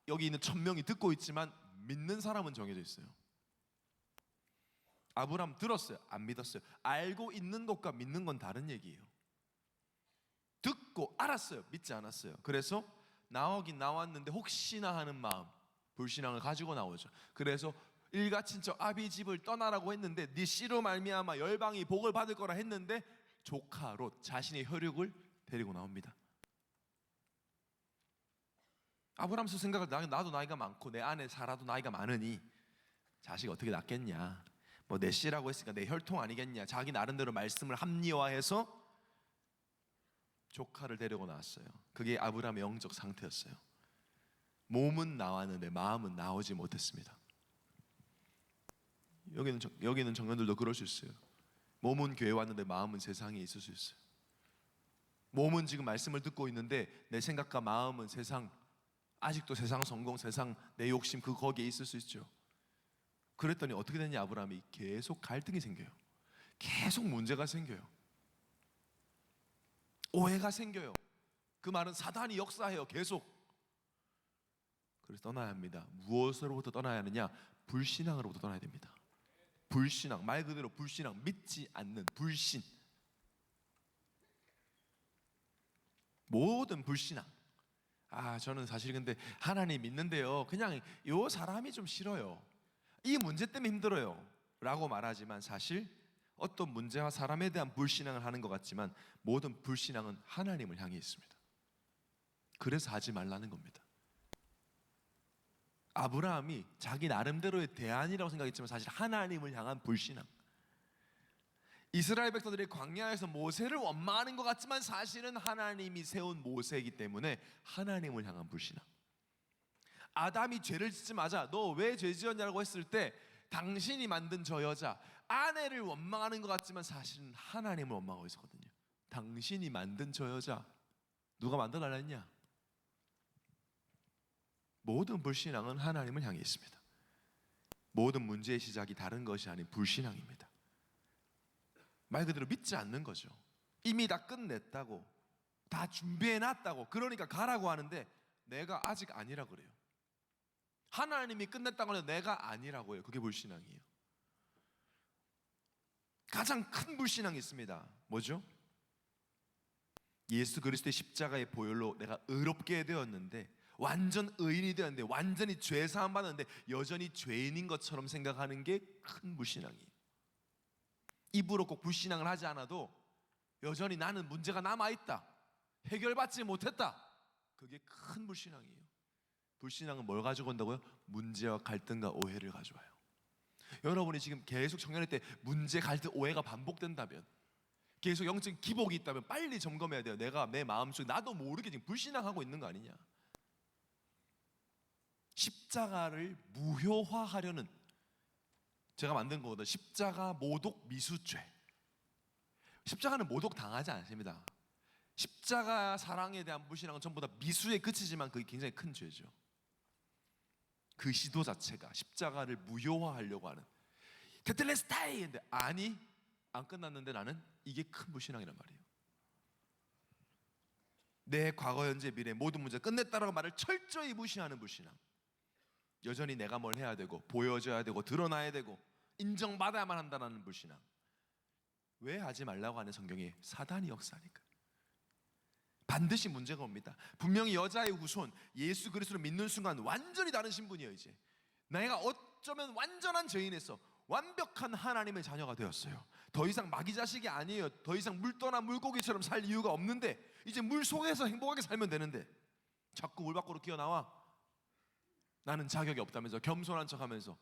여기 있는 1000명이 듣고 있지만 믿는 사람은 정해져 있어요. 아브라함 들었어요? 안 믿었어요? 알고 있는 것과 믿는 건 다른 얘기예요. 듣고 알았어요? 믿지 않았어요. 그래서 나오긴 나왔는데 혹시나 하는 마음, 불신앙을 가지고 나오죠. 그래서 일가친척 아비 집을 떠나라고 했는데 네 씨로 말미암아 열방이 복을 받을 거라 했는데 조카 롯 자신의 혈육을 데리고 나옵니다. 아브라함 스 생각을 나도 나이가 많고 내 아내 사라도 나이가 많으니 자식 어떻게 낳겠냐, 뭐 내 씨라고 했으니까 내 혈통 아니겠냐, 자기 나름대로 말씀을 합리화해서 조카를 데리고 나왔어요. 그게 아브라함의 영적 상태였어요. 몸은 나왔는데 마음은 나오지 못했습니다. 여기는 청년들도 그럴 수 있어요. 몸은 교회 왔는데 마음은 세상에 있을 수 있어요. 몸은 지금 말씀을 듣고 있는데 내 생각과 마음은 세상, 아직도 세상 성공, 세상 내 욕심 거기에 있을 수 있죠. 그랬더니 어떻게 됐냐? 아브라함이 계속 갈등이 생겨요. 계속 문제가 생겨요. 오해가 생겨요. 그 말은 사단이 역사해요. 계속. 그래서 떠나야 합니다. 무엇으로부터 떠나야 하느냐? 불신앙으로부터 떠나야 됩니다. 불신앙, 말 그대로 불신앙, 믿지 않는 불신. 모든 불신앙. 저는 사실 근데 하나님 믿는데요, 그냥 요 사람이 좀 싫어요, 이 문제 때문에 힘들어요 라고 말하지만 사실 어떤 문제와 사람에 대한 불신앙을 하는 것 같지만 모든 불신앙은 하나님을 향해 있습니다. 그래서 하지 말라는 겁니다. 아브라함이 자기 나름대로의 대안이라고 생각했지만 사실 하나님을 향한 불신앙. 이스라엘 백성들이 광야에서 모세를 원망하는 것 같지만 사실은 하나님이 세운 모세이기 때문에 하나님을 향한 불신앙. 아담이 죄를 짓자마자 너 왜 죄 지었냐고 했을 때 당신이 만든 저 여자, 아내를 원망하는 것 같지만 사실은 하나님을 원망하고 있었거든요. 당신이 만든 저 여자 누가 만들어라 했냐? 모든 불신앙은 하나님을 향해 있습니다. 모든 문제의 시작이 다른 것이 아닌 불신앙입니다. 말 그대로 믿지 않는 거죠. 이미 다 끝냈다고, 다 준비해놨다고, 그러니까 가라고 하는데 내가 아직 아니라 그래요. 하나님이 끝냈다고 하는데 내가 아니라고 해요. 그게 불신앙이에요. 가장 큰 불신앙이 있습니다. 뭐죠? 예수 그리스도의 십자가의 보혈로 내가 의롭게 되었는데, 완전 의인이 되었는데, 완전히 죄 사함 받았는데 여전히 죄인인 것처럼 생각하는 게 큰 불신앙이에요. 입으로 꼭 불신앙을 하지 않아도 여전히 나는 문제가 남아있다, 해결받지 못했다, 그게 큰 불신앙이에요. 불신앙은 뭘 가지고 온다고요? 문제와 갈등과 오해를 가져와요. 여러분이 지금 계속 청년일 때 문제, 갈등, 오해가 반복된다면, 계속 영적 기복이 있다면 빨리 점검해야 돼요. 내가 내 마음속에 나도 모르게 지금 불신앙하고 있는 거 아니냐. 십자가를 무효화하려는, 제가 만든 거거든요. 십자가 모독 미수죄. 십자가는 모독 당하지 않습니다. 십자가 사랑에 대한 불신앙은 전부 다 미수에 그치지만 그게 굉장히 큰 죄죠. 그 시도 자체가 십자가를 무효화하려고 하는, 테텔레스타이 근데 아니, 안 끝났는데 나는, 이게 큰 불신앙이란 말이에요. 내 과거, 현재, 미래 모든 문제 끝냈다라고 말을 철저히 무시하는 불신앙. 여전히 내가 뭘 해야 되고 보여줘야 되고 드러나야 되고 인정받아야만 한다는 불신앙. 왜 하지 말라고 하는 성경에 사단이 역사하니까 반드시 문제가 옵니다. 분명히 여자의 후손 예수 그리스도를 믿는 순간 완전히 다른 신분이에요. 이제 내가 어쩌면 완전한 죄인에서 완벽한 하나님의 자녀가 되었어요. 더 이상 마귀 자식이 아니에요. 더 이상 물 떠나 물고기처럼 살 이유가 없는데, 이제 물 속에서 행복하게 살면 되는데 자꾸 물 밖으로 끼어나와 나는 자격이 없다면서 겸손한 척하면서,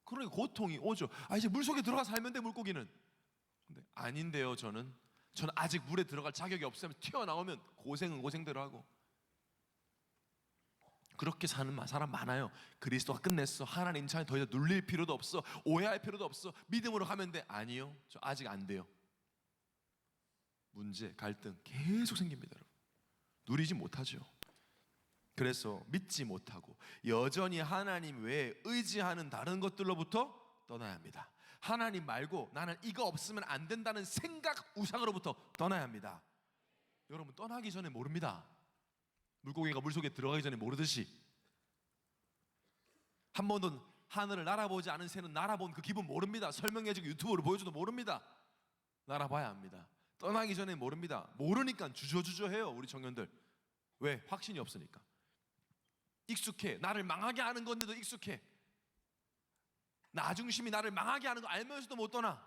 그러니까 고통이 오죠. 이제 물 속에 들어가 살면 돼 물고기는. 근데 아닌데요. 저는 아직 물에 들어갈 자격이 없으면 튀어나오면 고생은 고생대로 하고, 그렇게 사는 사람 많아요. 그리스도가 끝냈어, 하나님 차에 더 이상 눌릴 필요도 없어, 오해할 필요도 없어, 믿음으로 가면 돼. 아니요, 저 아직 안 돼요. 문제, 갈등 계속 생깁니다. 여러분, 누리지 못하죠. 그래서 믿지 못하고 여전히 하나님 외에 의지하는 다른 것들로부터 떠나야 합니다. 하나님 말고 나는 이거 없으면 안 된다는 생각, 우상으로부터 떠나야 합니다. 여러분, 떠나기 전에 모릅니다. 물고기가 물속에 들어가기 전에 모르듯이, 한 번도 하늘을 날아보지 않은 새는 날아본 그 기분 모릅니다. 설명해주고 유튜브로 보여줘도 모릅니다. 날아봐야 합니다. 떠나기 전에 모릅니다. 모르니까 주저주저해요. 우리 청년들. 왜? 확신이 없으니까. 익숙해. 나를 망하게 하는 건데도 익숙해. 나 중심이 나를 망하게 하는 거 알면서도 못 떠나.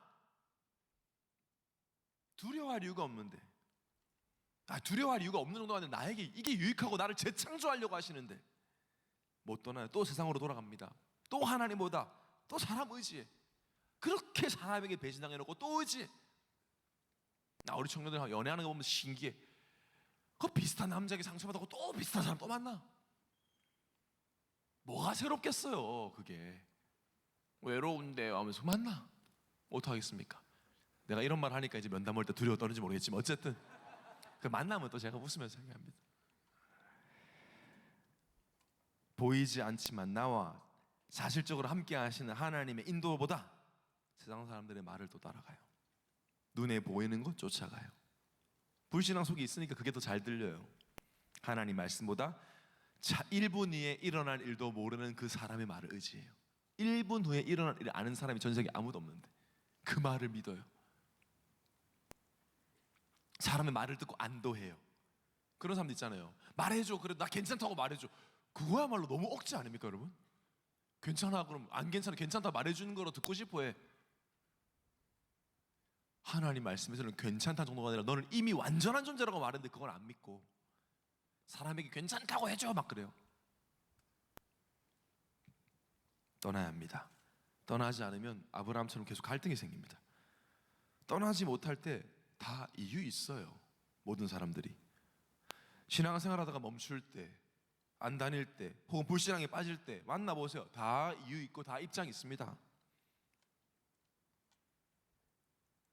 두려워할 이유가 없는데, 두려워할 이유가 없는 정도가 아니라 나에게 이게 유익하고 나를 재창조하려고 하시는데 못 떠나요. 또 세상으로 돌아갑니다. 또 하나님보다, 또 사람 의지해. 그렇게 사람에게 배신당해놓고 또 의지해. 우리 청년들 연애하는 거 보면 신기해. 그 비슷한 남자에게 상처받고 또 비슷한 사람 또 만나. 뭐가 새롭겠어요. 그게 외로운데 하면서 만나. 어떡하겠습니까? 내가 이런 말 하니까 이제 면담 올 때 두려워 떠는지 모르겠지만 어쨌든 그 만나면 또 제가 웃으면서 얘기합니다. 보이지 않지만 나와 사실적으로 함께 하시는 하나님의 인도보다 세상 사람들의 말을 또 따라가요. 눈에 보이는 것 쫓아가요. 불신앙 속에 있으니까 그게 더 잘 들려요. 하나님 말씀보다 1분 후에 일어날 일도 모르는 그 사람의 말을 의지해요. 1분 후에 일어날 일을 아는 사람이 전 세계에 아무도 없는데 그 말을 믿어요. 사람의 말을 듣고 안도해요. 그런 사람도 있잖아요. 말해줘. 그래, 나 괜찮다고 말해줘. 그거야말로 너무 억지 아닙니까, 여러분? 괜찮아. 그럼 안 괜찮아. 괜찮다 말해주는 거로 듣고 싶어해. 하나님 말씀에서는 괜찮다는 정도가 아니라 너는 이미 완전한 존재라고 말했는데 그걸 안 믿고 사람에게 괜찮다고 해줘 막 그래요. 떠나야 합니다. 떠나지 않으면 아브라함처럼 계속 갈등이 생깁니다. 떠나지 못할 때 다 이유 있어요. 모든 사람들이 신앙생활하다가 멈출 때, 안 다닐 때, 혹은 불신앙에 빠질 때 만나보세요. 다 이유 있고 다 입장 있습니다.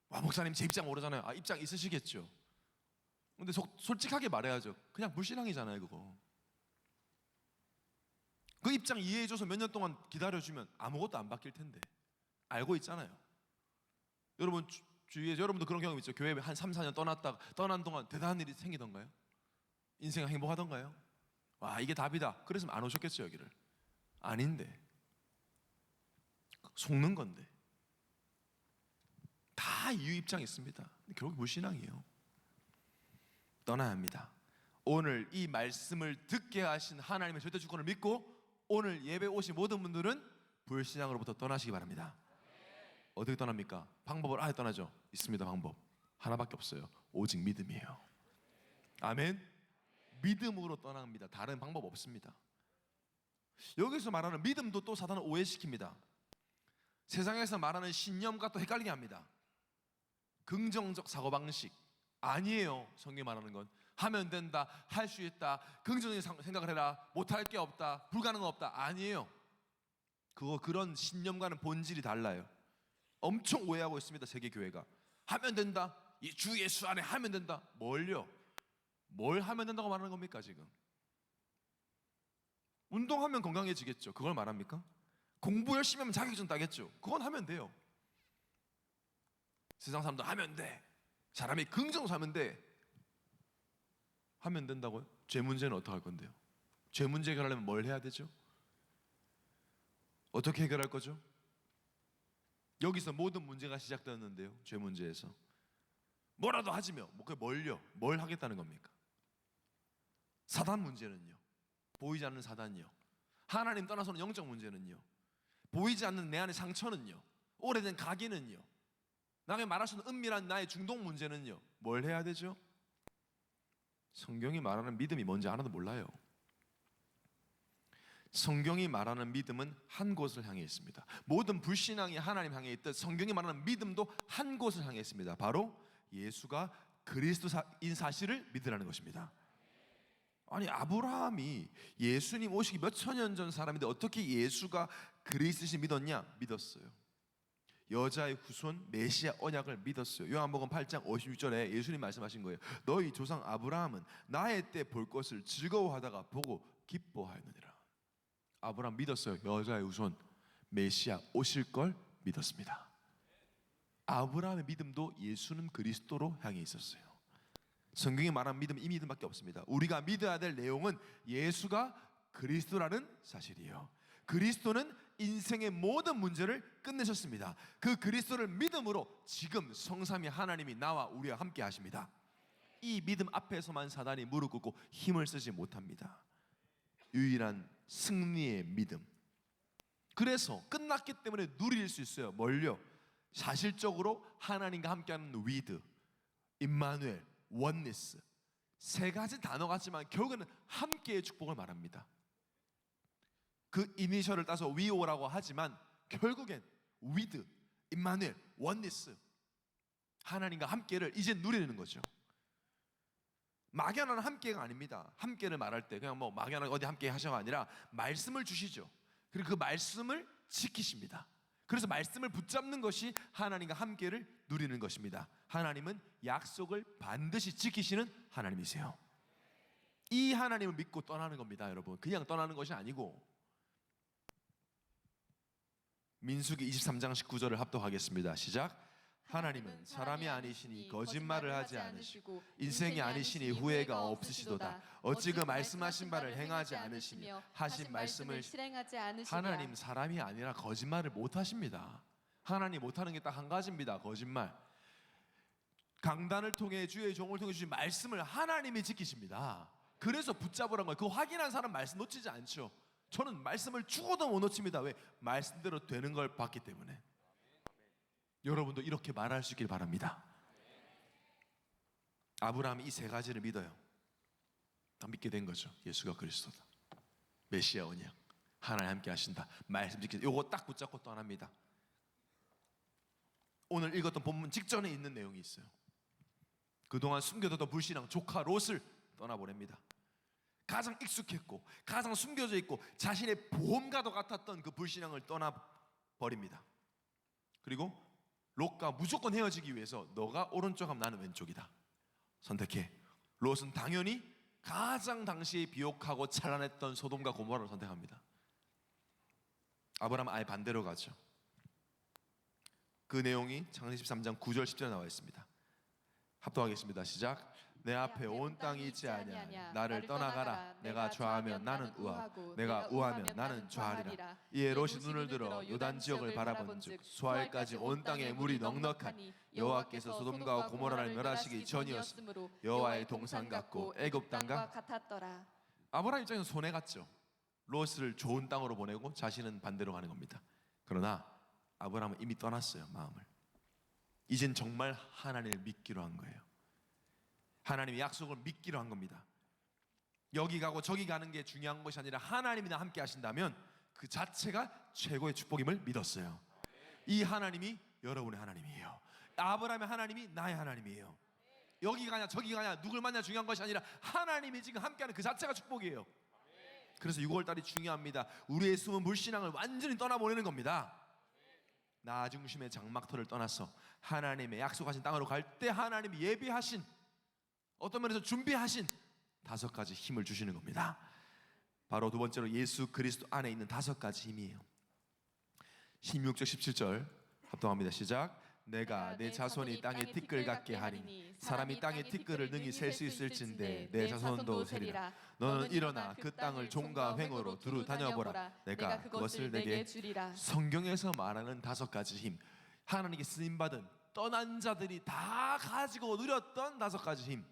와, 목사님 제 입장 모르잖아요. 아, 입장 있으시겠죠. 근데 솔직하게 말해야죠. 그냥 불신앙이잖아요, 그거. 그 입장 이해해줘서 몇 년 동안 기다려주면 아무것도 안 바뀔 텐데. 알고 있잖아요. 여러분 주위에 여러분도 그런 경험 있죠. 교회 한 3, 4년 떠난 동안 대단한 일이 생기던가요? 인생 행복하던가요? 와, 이게 답이다. 그래서 안 오셨겠죠, 여기를. 아닌데. 속는 건데. 다 이유 입장이 있습니다. 결국 불신앙이에요. 떠나야 합니다. 오늘 이 말씀을 듣게 하신 하나님의 절대 주권을 믿고 오늘 예배 오신 모든 분들은 불신앙으로부터 떠나시기 바랍니다. 어떻게 떠납니까? 방법을 아예 떠나죠. 있습니다. 방법 하나밖에 없어요. 오직 믿음이에요. 아멘. 믿음으로 떠납니다. 다른 방법 없습니다. 여기서 말하는 믿음도 또 사단은 오해시킵니다. 세상에서 말하는 신념과 또 헷갈리게 합니다. 긍정적 사고방식 아니에요. 성경이 말하는 건 하면 된다, 할 수 있다, 긍정적인 생각을 해라, 못할 게 없다, 불가능은 없다. 아니에요. 그런 신념과는 본질이 달라요. 엄청 오해하고 있습니다. 세계교회가. 하면 된다, 이 주 예수 안에 하면 된다. 뭘요? 뭘 하면 된다고 말하는 겁니까 지금? 운동하면 건강해지겠죠. 그걸 말합니까? 공부 열심히 하면 자격증 따겠죠. 그건 하면 돼요. 세상 사람도 하면 돼. 사람이 긍정적으로 하면 돼. 하면 된다고요? 죄 문제는 어떻게 할 건데요? 죄 문제 해결하려면 뭘 해야 되죠? 어떻게 해결할 거죠? 여기서 모든 문제가 시작되었는데요. 죄 문제에서 뭐라도 하지며 그게 뭘요? 뭘 하겠다는 겁니까? 사단 문제는요. 보이지 않는 사단이요. 하나님 떠나서는 영적 문제는요. 보이지 않는 내 안의 상처는요. 오래된 각인은요. 나에게 말할 수 없는 은밀한 나의 중독 문제는요. 뭘 해야 되죠? 성경이 말하는 믿음이 뭔지 하나도 몰라요. 성경이 말하는 믿음은 한 곳을 향해 있습니다. 모든 불신앙이 하나님 향해 있듯 성경이 말하는 믿음도 한 곳을 향해 있습니다. 바로 예수가 그리스도인 사실을 믿으라는 것입니다. 아니, 아브라함이 예수님 오시기 몇천 년 전 사람인데 어떻게 예수가 그리스도신 믿었냐? 믿었어요. 여자의 후손 메시아 언약을 믿었어요. 요한복음 8장 56절에 예수님 말씀하신 거예요. 너희 조상 아브라함은 나의 때 볼 것을 즐거워하다가 보고 기뻐하였느니라. 아브라함 믿었어요. 여자의 후손 메시아 오실 걸 믿었습니다. 아브라함의 믿음도 예수는 그리스도로 향해 있었어요. 성경이 말한 믿음, 이 믿음밖에 없습니다. 우리가 믿어야 될 내용은 예수가 그리스도라는 사실이에요. 그리스도는 인생의 모든 문제를 끝내셨습니다. 그 그리스도를 믿음으로 지금 성삼위 하나님이 나와 우리와 함께 하십니다. 이 믿음 앞에서만 사단이 무릎 꿇고 힘을 쓰지 못합니다. 유일한 승리의 믿음. 그래서 끝났기 때문에 누릴 수 있어요. 뭘요? 사실적으로 하나님과 함께하는 위드, 임마누엘, 원니스. 세 가지 단어 같지만 결국에는 함께의 축복을 말합니다. 그 이니셜을 따서 위오라고 하지만 결국엔 위드, 임마누엘, 원니스, 하나님과 함께를 이제 누리는 거죠. 막연한 함께가 아닙니다. 함께를 말할 때 그냥 뭐 막연하게 어디 함께 하셔가 아니라 말씀을 주시죠. 그리고 그 말씀을 지키십니다. 그래서 말씀을 붙잡는 것이 하나님과 함께를 누리는 것입니다. 하나님은 약속을 반드시 지키시는 하나님이세요. 이 하나님을 믿고 떠나는 겁니다, 여러분. 그냥 떠나는 것이 아니고. 민수기 23장 19절을 합독하겠습니다. 시작. 하나님은 사람이 아니시니 거짓말을 하지 않으시고 인생이 아니시니 후회가 없으시도다. 어찌 그 말씀하신 바를 행하지 않으시며 하신 말씀을 실행하지 않으시랴. 하나님 사람이 아니라 거짓말을 못하십니다. 하나님 못하는 게 딱 한 가지입니다. 거짓말. 강단을 통해 주의 종을 통해 주신 말씀을 하나님이 지키십니다. 그래서 붙잡으란 거예요. 그거 확인한 사람 말씀 놓치지 않죠. 저는 말씀을 죽어도 못 놓칩니다. 왜? 말씀대로 되는 걸 봤기 때문에. 여러분도 이렇게 말할 수 있길 바랍니다. 아브라함이 이 세 가지를 믿어요. 다 믿게 된 거죠. 예수가 그리스도다, 메시아 언약, 하나님 함께 하신다, 말씀 지키다. 요거 딱 붙잡고 떠납니다. 오늘 읽었던 본문 직전에 있는 내용이 있어요. 그동안 숨겨뒀던 불신앙 조카 롯을 떠나보냅니다. 가장 익숙했고 가장 숨겨져 있고 자신의 보험과도 같았던 그 불신앙을 떠나버립니다. 그리고 롯과 무조건 헤어지기 위해서 너가 오른쪽 하면 나는 왼쪽이다. 선택해. 롯은 당연히 가장 당시에 비옥하고 찬란했던 소돔과 고모라를 선택합니다. 아브라함은 아예 반대로 가죠. 그 내용이 창세기 13장 9절 10절에 나와 있습니다. 합독하겠습니다. 시작. 내 앞에 온 땅이 있지 아니하냐. 나를 떠나가라. 내가 좌하면 나는 우하고 내가 우하면 나는 좌하리라. 이에 롯이 눈을 들어 요단 지역을 바라본즉 수알까지 온 땅에 물이 넉넉하니 여호와께서 소돔과 고모라를 멸하시기 전이었으므로 여호와의 동산 같고 애굽 땅과 같았더라. 아브라함 입장에서 손해 갔죠. 롯을 좋은 땅으로 보내고 자신은 반대로 가는 겁니다. 그러나 아브라함은 이미 떠났어요. 마음을. 이젠 정말 하나님을 믿기로 한 거예요. 하나님의 약속을 믿기로 한 겁니다. 여기 가고 저기 가는 게 중요한 것이 아니라 하나님이 나 함께 하신다면 그 자체가 최고의 축복임을 믿었어요. 이 하나님이 여러분의 하나님이에요. 아브라함의 하나님이 나의 하나님이에요. 여기 가냐 저기 가냐 누굴 만나 중요한 것이 아니라 하나님이 지금 함께하는 그 자체가 축복이에요. 그래서 6월달이 중요합니다. 우리의 숨은 불신앙을 완전히 떠나보내는 겁니다. 나 중심의 장막터를 떠나서 하나님의 약속하신 땅으로 갈 때 하나님이 예비하신, 어떤 면에서 준비하신 5가지 힘을 주시는 겁니다. 바로 두 번째로 예수 그리스도 안에 있는 5가지 힘이에요. 16절 17절 합동합니다. 시작. 내가 내 자손이 땅에 티끌 같게 하리니 사람이 땅에 티끌을 능히 셀 수 있을진데 내 자손도 세리라. 너는 일어나 그 땅을 종과 횡으로 두루 다녀보라. 내가 그것을 내게 주리라. 성경에서 말하는 5가지 힘, 하나님께 쓰임받은 떠난 자들이 다 가지고 누렸던 5가지 힘,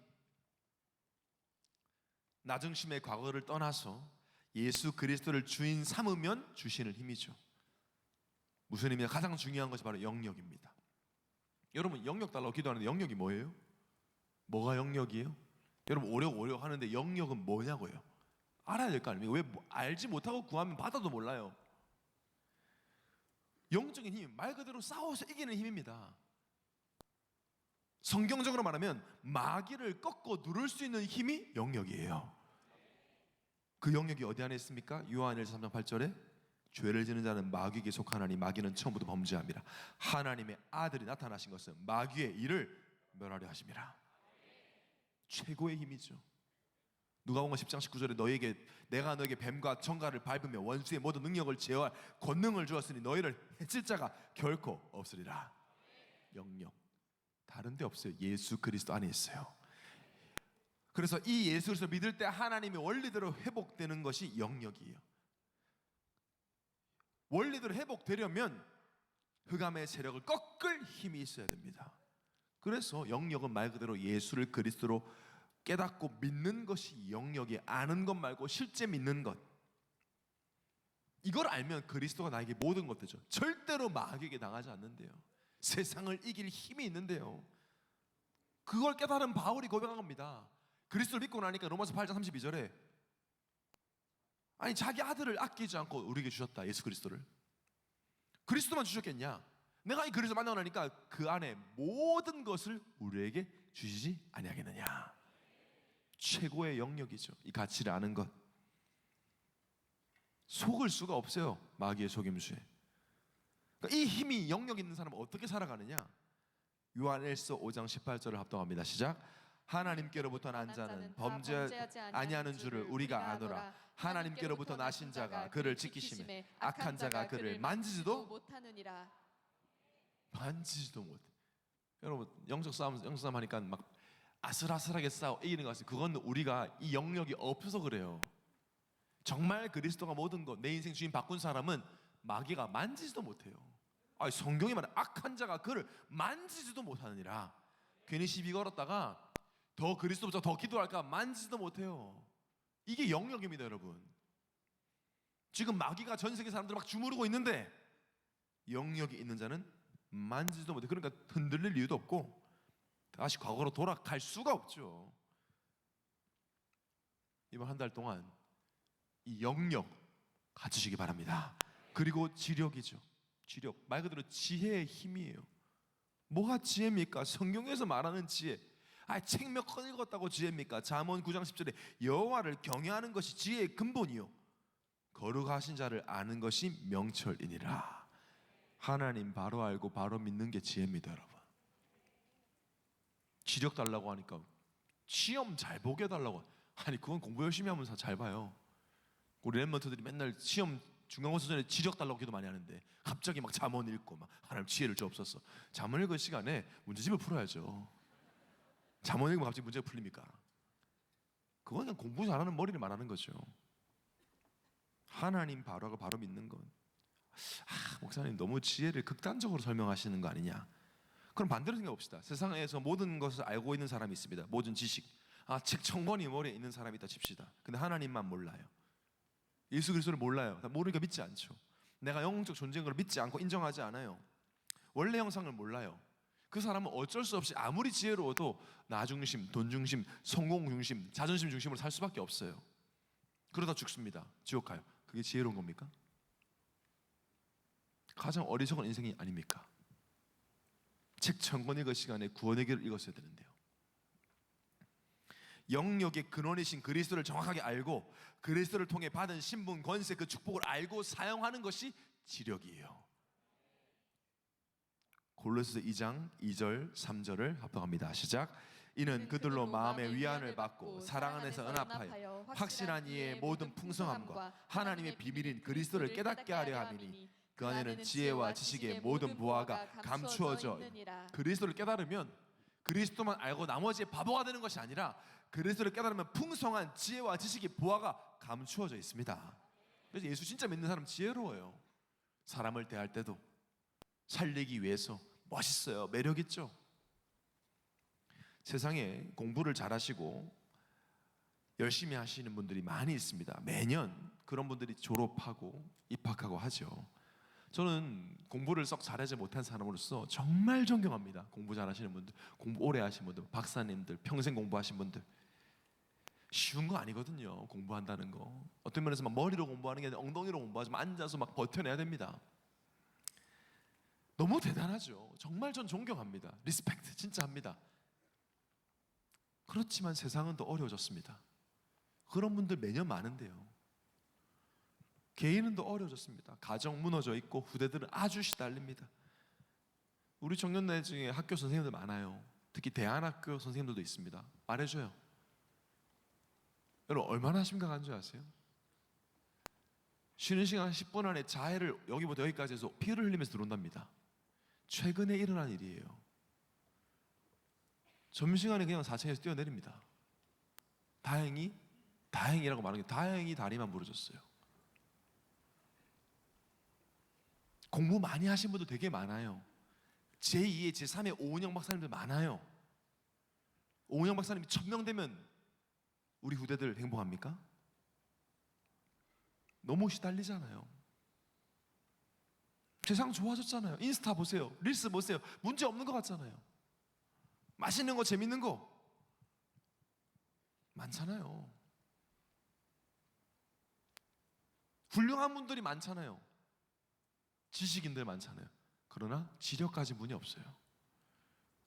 나중심의 과거를 떠나서 예수 그리스도를 주인 삼으면 주시는 힘이죠. 무슨 힘이냐? 가장 중요한 것이 바로 영역입니다. 여러분 영역 달라고 기도하는데 영역이 뭐예요? 뭐가 영역이에요? 여러분 오려 하는데 영역은 뭐냐고요? 알아야 될 거 아닙니까? 왜 알지 못하고 구하면 받아도 몰라요. 영적인 힘, 말 그대로 싸워서 이기는 힘입니다. 성경적으로 말하면 마귀를 꺾고 누를 수 있는 힘이 영역이에요. 그 영역이 어디 안에 있습니까? 요한일서 3장 8절에 죄를 지는 자는 마귀에게 속하나니 마귀는 처음부터 범죄함이라. 하나님의 아들이 나타나신 것은 마귀의 일을 멸하려 하심이라. 최고의 힘이죠. 누가복음 10장 19절에 내가 너에게 뱀과 정갈을 밟으며 원수의 모든 능력을 제어할 권능을 주었으니 너희를 해칠 자가 결코 없으리라. 영역 다른 데 없어요. 예수 그리스도 안에 있어요. 그래서 이 예수 그리스도를 믿을 때 하나님의 원리대로 회복되는 것이 영역이에요. 원리대로 회복되려면 흑암의 세력을 꺾을 힘이 있어야 됩니다. 그래서 영역은 말 그대로 예수를 그리스도로 깨닫고 믿는 것이 영역이, 아는 것 말고 실제 믿는 것. 이걸 알면 그리스도가 나에게 모든 것 되죠. 절대로 마귀에게 당하지 않는데요. 세상을 이길 힘이 있는데요. 그걸 깨달은 바울이 고백한 겁니다. 그리스도를 믿고 나니까 로마서 8장 32절에 아니 자기 아들을 아끼지 않고 우리에게 주셨다. 예수 그리스도를. 그리스도만 주셨겠냐? 내가 이 그리스도 만나고 나니까 그 안에 모든 것을 우리에게 주시지 아니하겠느냐. 최고의 영역이죠. 이 가치를 아는 것. 속을 수가 없어요. 마귀의 속임수에. 그러니까 이 힘이 영역 있는 사람은 어떻게 살아가느냐? 요한일서 5장 18절을 합동합니다. 시작. 하나님께로부터 난 자는 범죄하지 아니하는 줄을 우리가 아노라. 하나님께로부터 나신 자가 그를 지키심에 악한 자가 그를 만지지도 못하느니라. 만지지도 못해. 여러분 영적 싸움 하니까 막 아슬아슬하게 싸워 이기는 것 같아요. 그건 우리가 이 영역이 없어서 그래요. 정말 그리스도가 모든 것, 내 인생 주인 바꾼 사람은 마귀가 만지지도 못해요. 성경이 말해 악한 자가 그를 만지지도 못하느니라. 괜히 시비 걸었다가 더 그리스도보다 더 기도할까 만지지도 못해요. 이게 영역입니다, 여러분. 지금 마귀가 전 세계 사람들 막 주무르고 있는데 영역이 있는 자는 만지지도 못해. 그러니까 흔들릴 이유도 없고 다시 과거로 돌아갈 수가 없죠. 이번 한 달 동안 이 영역 갖추시기 바랍니다. 그리고 지력이죠. 지력, 말 그대로 지혜의 힘이에요. 뭐가 지혜입니까? 성경에서 말하는 지혜. 책 몇 권 읽었다고 지혜입니까? 잠언 9장 10절에 여호와를 경외하는 것이 지혜의 근본이요 거룩하신 자를 아는 것이 명철이니라. 하나님 바로 알고 바로 믿는 게 지혜입니다, 여러분. 지력 달라고 하니까 시험 잘 보게 달라고. 아니 그건 공부 열심히 하면서 잘 봐요. 우리 랩런트들이 맨날 시험 중간고사 전에 지력 달라고 기도 많이 하는데 갑자기 막 잠언 읽고 막 하나님 지혜를 주옵소서. 잠언 읽을 시간에 문제집을 풀어야죠. 잠언 읽으면 갑자기 문제가 풀립니까? 그건 그냥 공부 잘하는 머리를 말하는 거죠. 하나님 바로 하고 바로 믿는 건 목사님 너무 지혜를 극단적으로 설명하시는 거 아니냐. 그럼 반대로 생각해 봅시다. 세상에서 모든 것을 알고 있는 사람이 있습니다. 모든 지식. 책 1000권이 머리에 있는 사람이 있다 칩시다. 근데 하나님만 몰라요. 예수 그리스도를 몰라요. 모르니까 믿지 않죠. 내가 영적 존재인 걸 믿지 않고 인정하지 않아요. 원래 형상을 몰라요. 그 사람은 어쩔 수 없이 아무리 지혜로워도 나 중심, 돈 중심, 성공 중심, 자존심 중심으로 살 수밖에 없어요. 그러다 죽습니다. 지옥 가요. 그게 지혜로운 겁니까? 가장 어리석은 인생이 아닙니까? 책 1000권 읽을 시간에 구원의 길을 읽었어야 되는데요. 영역의 근원이신 그리스도를 정확하게 알고 그리스도를 통해 받은 신분, 권세, 그 축복을 알고 사용하는 것이 지력이에요. 골로새서 2장 2절 3절을 합독합니다. 시작. 이는 그들로 마음의 위안을 받고 사랑 안에서 연합하여 확실한 이의 모든 풍성함과 하나님의 비밀인 그리스도를 깨닫게 하려 함이니 그 안에는 지혜와 지식의 모든 부하가 감추어져. 그리스도를 깨달으면 그리스도만 알고 나머지 바보가 되는 것이 아니라 그리스도를 깨달으면 풍성한 지혜와 지식의 부하가 감추어져 있습니다. 그래서 예수 진짜 믿는 사람 지혜로워요. 사람을 대할 때도 살리기 위해서 멋있어요. 매력 있죠. 세상에 공부를 잘하시고 열심히 하시는 분들이 많이 있습니다. 매년 그런 분들이 졸업하고 입학하고 하죠. 저는 공부를 썩 잘하지 못한 사람으로서 정말 존경합니다. 공부 잘하시는 분들, 공부 오래 하신 분들, 박사님들, 평생 공부하신 분들. 쉬운 거 아니거든요. 공부한다는 거. 어떤 면에서 막 머리로 공부하는 게 아니라 엉덩이로 공부하지 만 앉아서 막 버텨내야 됩니다. 너무 대단하죠. 정말 전 존경합니다. 리스펙트 진짜 합니다. 그렇지만 세상은 더 어려워졌습니다. 그런 분들 매년 많은데요. 개인은 더 어려워졌습니다. 가정 무너져 있고 후대들은 아주 시달립니다. 우리 청년들 중에 학교 선생님들 많아요. 특히 대안학교 선생님들도 있습니다. 말해줘요. 여러분 얼마나 심각한 줄 아세요? 쉬는 시간 10분 안에 자해를 여기부터 여기까지 해서 피를 흘리면서 들어온답니다. 최근에 일어난 일이에요. 점심시간에 그냥 4층에서 뛰어내립니다. 다행이라고 말하는 게 다행히 다리만 부러졌어요. 공부 많이 하신 분들 되게 많아요. 제2의 제3의 오은영 박사님들 많아요. 오은영 박사님이 1000명 되면 우리 후대들 행복합니까? 너무 시달리잖아요. 세상 좋아졌잖아요. 인스타 보세요. 릴스 보세요. 문제 없는 것 같잖아요. 맛있는 거 재밌는 거 많잖아요. 훌륭한 분들이 많잖아요. 지식인들 많잖아요. 그러나 지력까지 문이 없어요.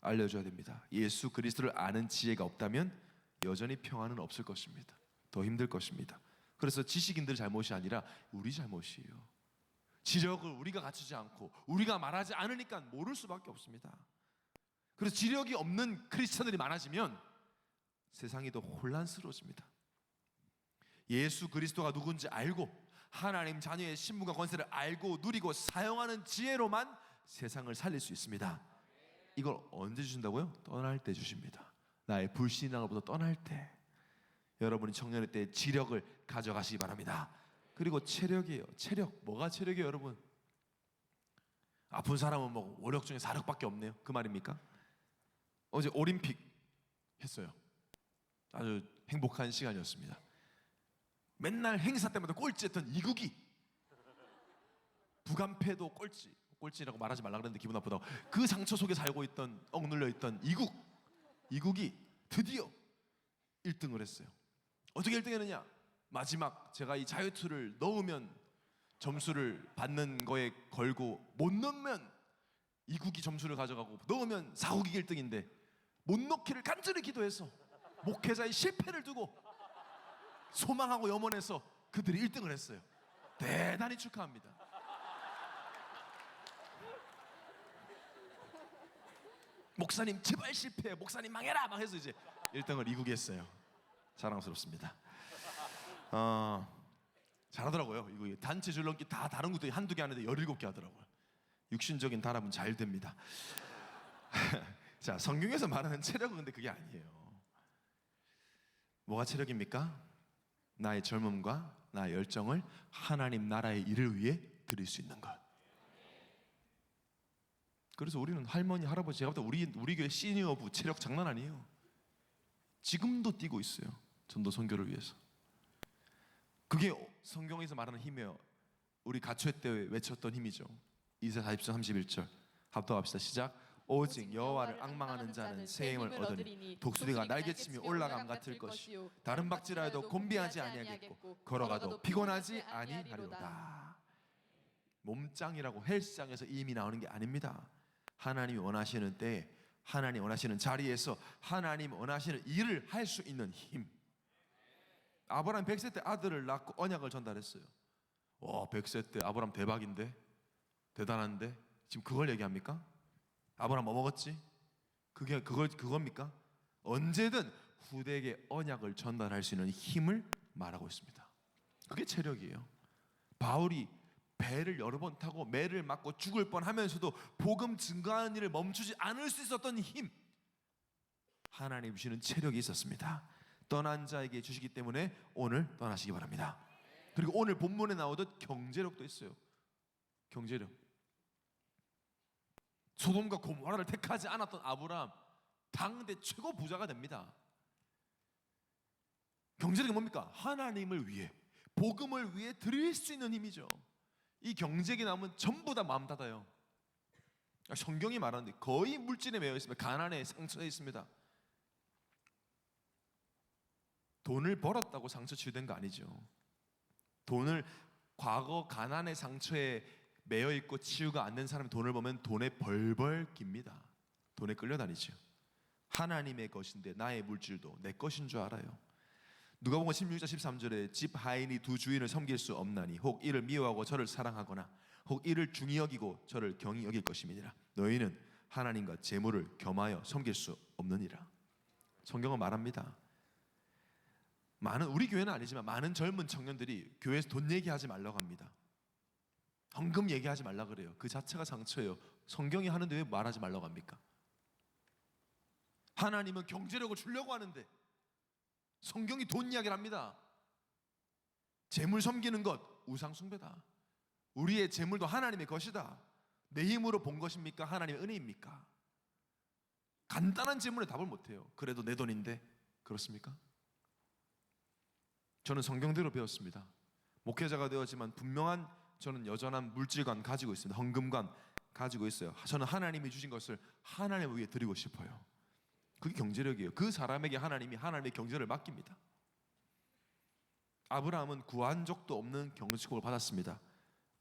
알려줘야 됩니다. 예수 그리스도를 아는 지혜가 없다면 여전히 평안은 없을 것입니다. 더 힘들 것입니다. 그래서 지식인들 잘못이 아니라 우리 잘못이에요. 지력을 우리가 갖추지 않고 우리가 말하지 않으니까 모를 수밖에 없습니다. 그래서 지력이 없는 크리스천들이 많아지면 세상이 더 혼란스러워집니다. 예수 그리스도가 누군지 알고 하나님 자녀의 신분과 권세를 알고 누리고 사용하는 지혜로만 세상을 살릴 수 있습니다. 이걸 언제 주신다고요? 떠날 때 주십니다. 나의 불신앙으로부터 떠날 때. 여러분이 청년의 때 지력을 가져가시기 바랍니다. 그리고 체력이에요. 체력. 뭐가 체력이에요, 여러분? 아픈 사람은 뭐 5력 중에 4력밖에 없네요. 그 말입니까? 어제 올림픽 했어요. 아주 행복한 시간이었습니다. 맨날 행사 때마다 꼴찌했던 이국이 부간패도 꼴찌라고 말하지 말라 그랬는데 기분 나쁘다고. 그 상처 속에 살고 있던 억눌려 있던 이국이 드디어 1등을 했어요. 어떻게 1등 했느냐? 마지막 제가 이 자유투를 넣으면 점수를 받는 거에 걸고 못 넣으면 이국이 점수를 가져가고 넣으면 사국이 1등인데 못 넣기를 간절히 기도해서 목회자의 실패를 두고 소망하고 염원해서 그들이 1등을 했어요. 대단히 축하합니다. 목사님 제발 실패해, 목사님 망해라 막 해서 이제 1등을 이국했어요. 자랑스럽습니다. 잘하더라고요. 이거 단체 줄넘기 다 다른 것도 한두 개 하는데 17개 하더라고요. 육신적인 단합은 잘 됩니다. 자, 성경에서 말하는 체력은 근데 그게 아니에요. 뭐가 체력입니까? 나의 젊음과 나의 열정을 하나님 나라의 일을 위해 드릴 수 있는 것. 그래서 우리는 할머니, 할아버지, 제가 볼 때 우리 교회 시니어부 체력 장난 아니에요. 지금도 뛰고 있어요. 전도 선교를 위해서. 그게 성경에서 말하는 힘이에요. 우리 가초회 때 외쳤던 힘이죠. 이사 40장 31절 합독합시다. 시작. 오직 여호와를 앙망하는 자는 새 힘을 얻으니 독수리가 날개치며 올라감 같을 것이요 다른 박질하여도 곤비하지 아니하겠고 걸어가도 피곤하지 아니하리로다. 몸짱이라고 헬스장에서 이미 나오는 게 아닙니다. 하나님이 원하시는 때에 하나님 원하시는 자리에서 하나님 원하시는 일을 할 수 있는 힘. 아브라함 100세 때 아들을 낳고 언약을 전달했어요. 와, 100세 때 아브라함 대박인데, 대단한데 지금 그걸 얘기합니까? 아브라함 뭐 먹었지? 그겁니까? 언제든 후대에게 언약을 전달할 수 있는 힘을 말하고 있습니다. 그게 체력이에요. 바울이 배를 여러 번 타고 매를 맞고 죽을 뻔하면서도 복음 증거하는 일을 멈추지 않을 수 있었던 힘, 하나님 주시는 체력이 있었습니다. 떠난 자에게 주시기 때문에 오늘 떠나시기 바랍니다. 그리고 오늘 본문에 나오듯 경제력도 있어요. 경제력. 소돔과 고모라를 택하지 않았던 아브라함 당대 최고 부자가 됩니다. 경제력이 뭡니까? 하나님을 위해, 복음을 위해 드릴 수 있는 힘이죠. 이 경제력이 나오면 전부 다 마음 닫아요. 성경이 말하는데 거의 물질에 매여 있습니다. 가난에 상처에 있습니다. 돈을 벌었다고 상처 치유된 거 아니죠. 돈을 과거 가난의 상처에 매여 있고 치유가 안 된 사람이 돈을 보면 돈에 벌벌 깁니다. 돈에 끌려다니죠. 하나님의 것인데 나의 물질도 내 것인 줄 알아요. 누가복음 16장 13절에 집 하인이 두 주인을 섬길 수 없나니 혹 이를 미워하고 저를 사랑하거나 혹 이를 중히 여기고 저를 경히 여길 것임이니라. 너희는 하나님과 재물을 겸하여 섬길 수 없느니라. 성경은 말합니다. 우리 교회는 아니지만 많은 젊은 청년들이 교회에서 돈 얘기하지 말라고 합니다. 헌금 얘기하지 말라 그래요. 그 자체가 상처예요. 성경이 하는데 왜 말하지 말라고 합니까? 하나님은 경제력을 주려고 하는데 성경이 돈 이야기를 합니다. 재물 섬기는 것 우상 숭배다. 우리의 재물도 하나님의 것이다. 내 힘으로 본 것입니까? 하나님의 은혜입니까? 간단한 질문에 답을 못해요. 그래도 내 돈인데 그렇습니까? 저는 성경대로 배웠습니다. 목회자가 되었지만 분명한 저는 여전한 물질관 가지고 있습니다. 헌금관 가지고 있어요. 저는 하나님이 주신 것을 하나님 위해 드리고 싶어요. 그게 경제력이에요. 그 사람에게 하나님이 하나님의 경제를 맡깁니다. 아브라함은 구한 적도 없는 경제축복을 받았습니다.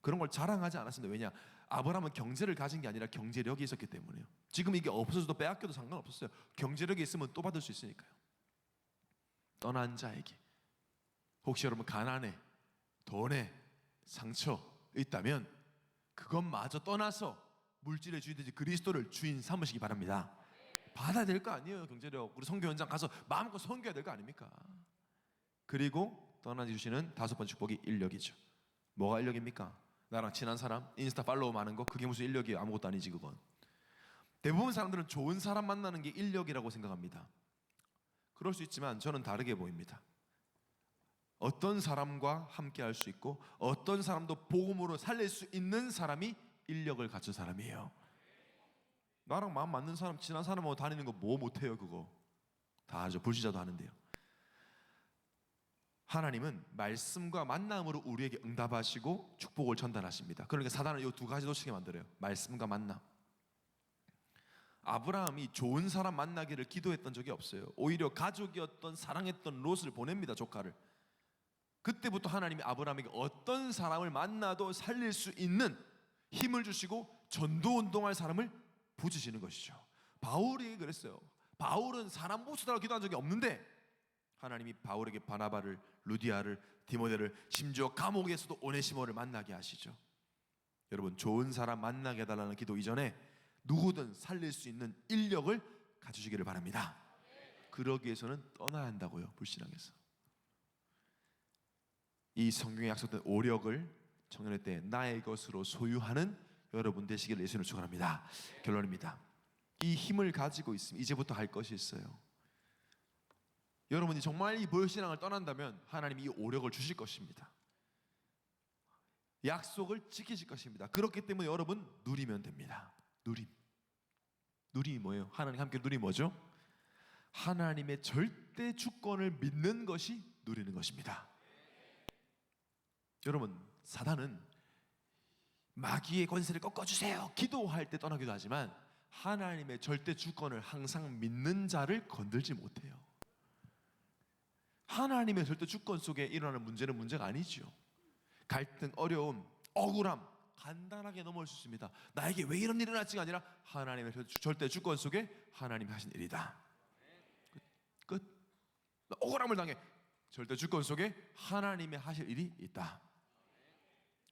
그런 걸 자랑하지 않았습니다. 왜냐? 아브라함은 경제를 가진 게 아니라 경제력이 있었기 때문에요. 지금 이게 없어져도 빼앗겨도 상관없었어요. 경제력이 있으면 또 받을 수 있으니까요. 떠난 자에게, 혹시 여러분 가난에, 돈에 상처 있다면 그것마저 떠나서 물질의 주인되지 그리스도를 주인 삼으시기 바랍니다. 받아야 될 거 아니에요. 경제력. 우리 선교 현장 가서 마음껏 선교해야 될 거 아닙니까? 그리고 떠나지 주시는 5번째 축복이 인력이죠. 뭐가 인력입니까? 나랑 친한 사람, 인스타 팔로우 많은 거, 그게 무슨 인력이에요? 아무것도 아니지 그건. 대부분 사람들은 좋은 사람 만나는 게 인력이라고 생각합니다. 그럴 수 있지만 저는 다르게 보입니다. 어떤 사람과 함께 할 수 있고 어떤 사람도 복음으로 살릴 수 있는 사람이 인력을 갖춘 사람이에요. 나랑 마음 맞는 사람, 친한 사람하고 다니는 거 뭐 못해요. 그거 다 하죠. 불신자도 하는데요. 하나님은 말씀과 만남으로 우리에게 응답하시고 축복을 전달하십니다. 그러니까 사단은 이 두 가지 놓치게 만들어요. 말씀과 만남. 아브라함이 좋은 사람 만나기를 기도했던 적이 없어요. 오히려 가족이었던 사랑했던 롯을 보냅니다. 조카를. 그때부터 하나님이 아브라함에게 어떤 사람을 만나도 살릴 수 있는 힘을 주시고 전도 운동할 사람을 부주시는 것이죠. 바울이 그랬어요. 바울은 사람 보수다라고 기도한 적이 없는데 하나님이 바울에게 바나바를, 루디아를, 디모데를, 심지어 감옥에서도 오네시모를 만나게 하시죠. 여러분, 좋은 사람 만나게 해달라는 기도 이전에 누구든 살릴 수 있는 인력을 가지시기를 바랍니다. 그러기 위해서는 떠나야 한다고요. 불신앙에서. 이 성경에 약속된 오력을 청년의 때 나의 것으로 소유하는 여러분 되시기를 예수님을 축원합니다. 결론입니다. 이 힘을 가지고 있으면 이제부터 할 것이 있어요. 여러분이 정말 이 불신앙을 떠난다면 하나님이 이 오력을 주실 것입니다. 약속을 지키실 것입니다. 그렇기 때문에 여러분 누리면 됩니다. 누림이 뭐예요? 하나님 함께 누림이 뭐죠? 하나님의 절대 주권을 믿는 것이 누리는 것입니다. 여러분, 사단은 마귀의 권세를 꺾어주세요 기도할 때 떠나기도 하지만 하나님의 절대 주권을 항상 믿는 자를 건들지 못해요. 하나님의 절대 주권 속에 일어나는 문제는 문제가 아니죠. 갈등, 어려움, 억울함 간단하게 넘어올 수 있습니다. 나에게 왜 이런 일이 일어났지가 아니라 하나님의 절대 주권 속에 하나님이 하신 일이다. 끝. 억울함을 당해 절대 주권 속에 하나님이 하실 일이 있다.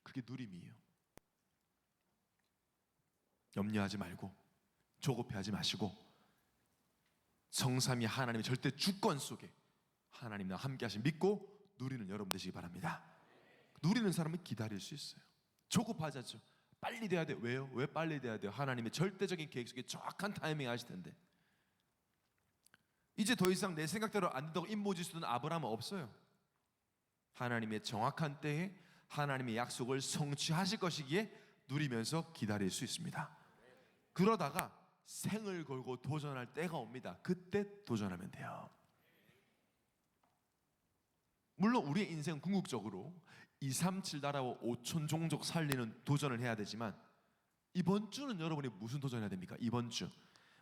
그게 누림이에요. 염려하지 말고 조급해하지 마시고 성삼위 하나님의 절대 주권 속에 하나님과 함께 하신 믿고 누리는 여러분 되시기 바랍니다. 누리는 사람은 기다릴 수 있어요. 조급하지 않죠. 빨리 돼야 돼요. 왜요? 왜 빨리 돼야 돼요? 하나님의 절대적인 계획 속에 정확한 타이밍 하실 텐데. 이제 더 이상 내 생각대로 안 된다고 임모질 수 있는 아브라함은 없어요. 하나님의 정확한 때에 하나님의 약속을 성취하실 것이기에 누리면서 기다릴 수 있습니다. 그러다가 생을 걸고 도전할 때가 옵니다. 그때 도전하면 돼요. 물론 우리의 인생은 궁극적으로 237 나라와 5천 종족 살리는 도전을 해야 되지만 이번 주는 여러분이 무슨 도전해야 됩니까? 이번 주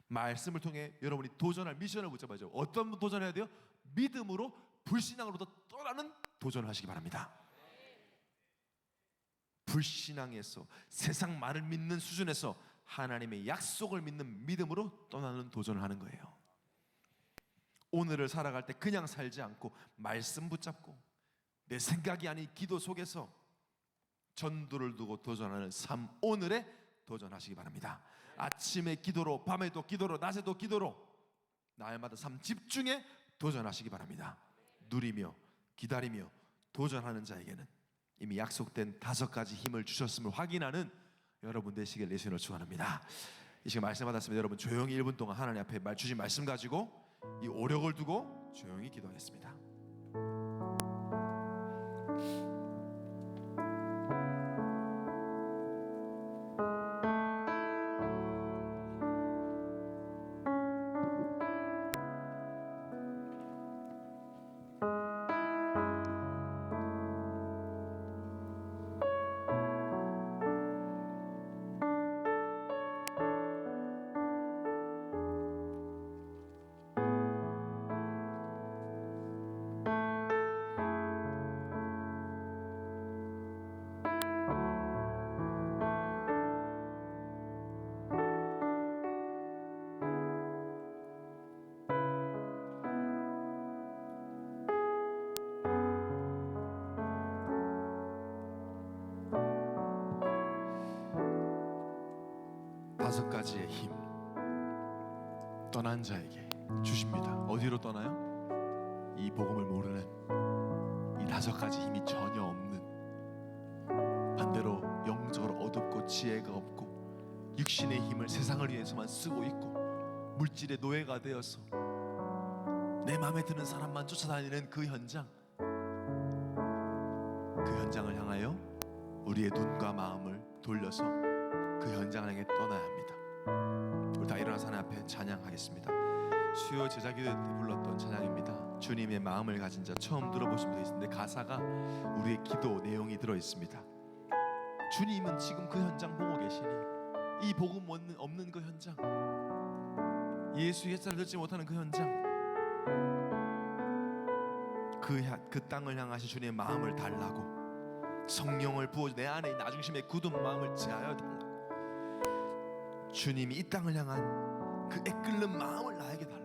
말씀을 통해 여러분이 도전할 미션을 붙잡아야죠. 어떤 도전해야 돼요? 믿음으로 불신앙으로부터 떠나는 도전을 하시기 바랍니다. 불신앙에서 세상 말을 믿는 수준에서 하나님의 약속을 믿는 믿음으로 떠나는 도전을 하는 거예요. 오늘을 살아갈 때 그냥 살지 않고 말씀 붙잡고 내 생각이 아닌 기도 속에서 전도를 두고 도전하는 삶, 오늘에 도전하시기 바랍니다. 아침에 기도로, 밤에도 기도로, 낮에도 기도로 날마다 삶 집중에 도전하시기 바랍니다. 누리며 기다리며 도전하는 자에게는 이미 약속된 5가지 힘을 주셨음을 확인하는 여러분 되시길 예수님을 축원합니다. 이 시간 말씀 받았으면 여러분 조용히 1분 동안 하나님 앞에 주신 말씀 가지고 이 오력을 두고 조용히 기도하겠습니다. 다섯 가지의 힘 떠난 자에게 주십니다. 어디로 떠나요? 이 복음을 모르는 이 5가지 힘이 전혀 없는 반대로 영적으로 어둡고 지혜가 없고 육신의 힘을 세상을 위해서만 쓰고 있고 물질의 노예가 되어서 내 마음에 드는 사람만 쫓아다니는 그 현장, 그 현장을 향하여 우리의 눈과 마음을 돌려서 그 현장을 향해 떠나야 합니다. 우리 다 일어나서 하나님 앞에 찬양하겠습니다. 수요 제자기도 때 불렀던 찬양입니다. 주님의 마음을 가진 자 처음 들어보시면 되겠는데 가사가 우리의 기도 내용이 들어있습니다. 주님은 지금 그 현장 보고 계시니 이 복음 없는 그 현장, 예수의 햇살을 듣지 못하는 그 현장, 그 땅을 향하신 주님의 마음을 달라고 성령을 부어 내 안에 나 중심의 굳은 마음을 제하여 달라고 주님이 이 땅을 향한 그 애끓는 마음을 나에게 달라고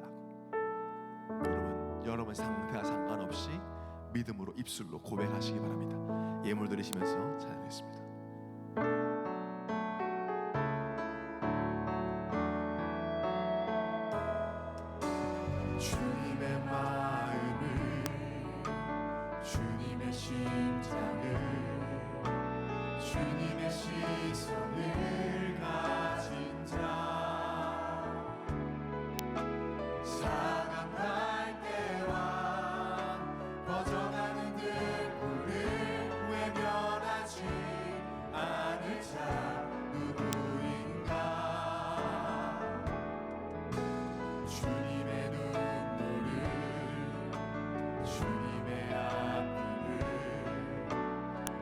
여러분 상태와 상관없이 믿음으로 입술로 고백하시기 바랍니다. 예물 드리시면서 찬양하겠습니다. 주님의 심장을 주님의 시선을 가진 자 상한 갈대와 퍼져가는 들불을 외면하지 않을 자 누구인가 주님의 눈물을 주님의 아픔을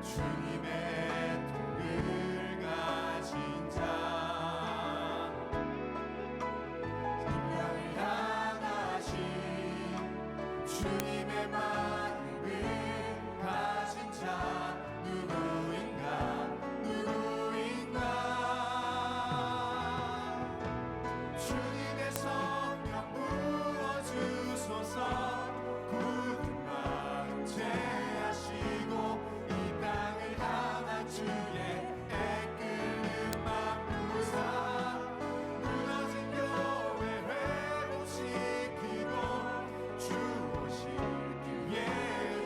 주님의 애통을 가진 자 생명을 향하신 주님의 마음을 가진 자 누구인가 누구인가 주님의 성령 부어주소서 굳은 마음 제하시고 이 땅을 향한 주의 애끓는 맘 부사 무너진 교회 회복시키고 주 오실 그의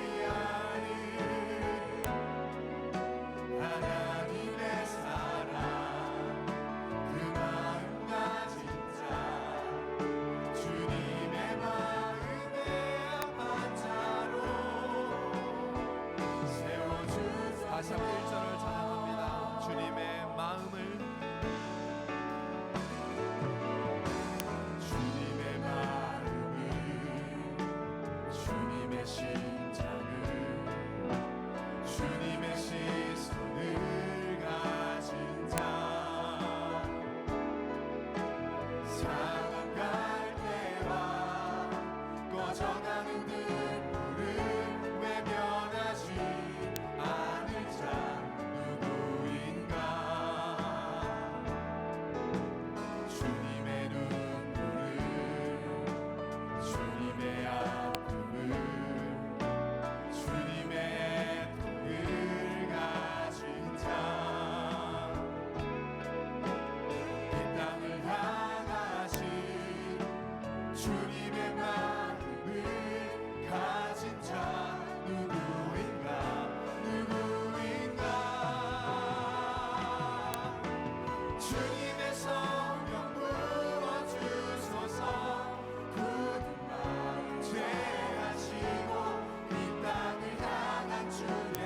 위하는 하나님의 사랑 그 마음 가진 자 주님의 마음에 앞반자로 세워주소서 다시 한번 1절을 찬양합니다. 주님의 마음을 주님의 마음을 주님의 심장을 주님의 시선을 가진 자 상한 갈대와 꺼져가는 등불을 외면하지 않을 자 누구인가 주님의 눈물을 주님의 아픔을 주님의 애통을 가진 자 이 땅을 향하신 주님의 마음을 가진 자 누구인가 누구인가 주님의 성령 부어주소서 굳은 마음 제하시고 이 땅을 향한 주의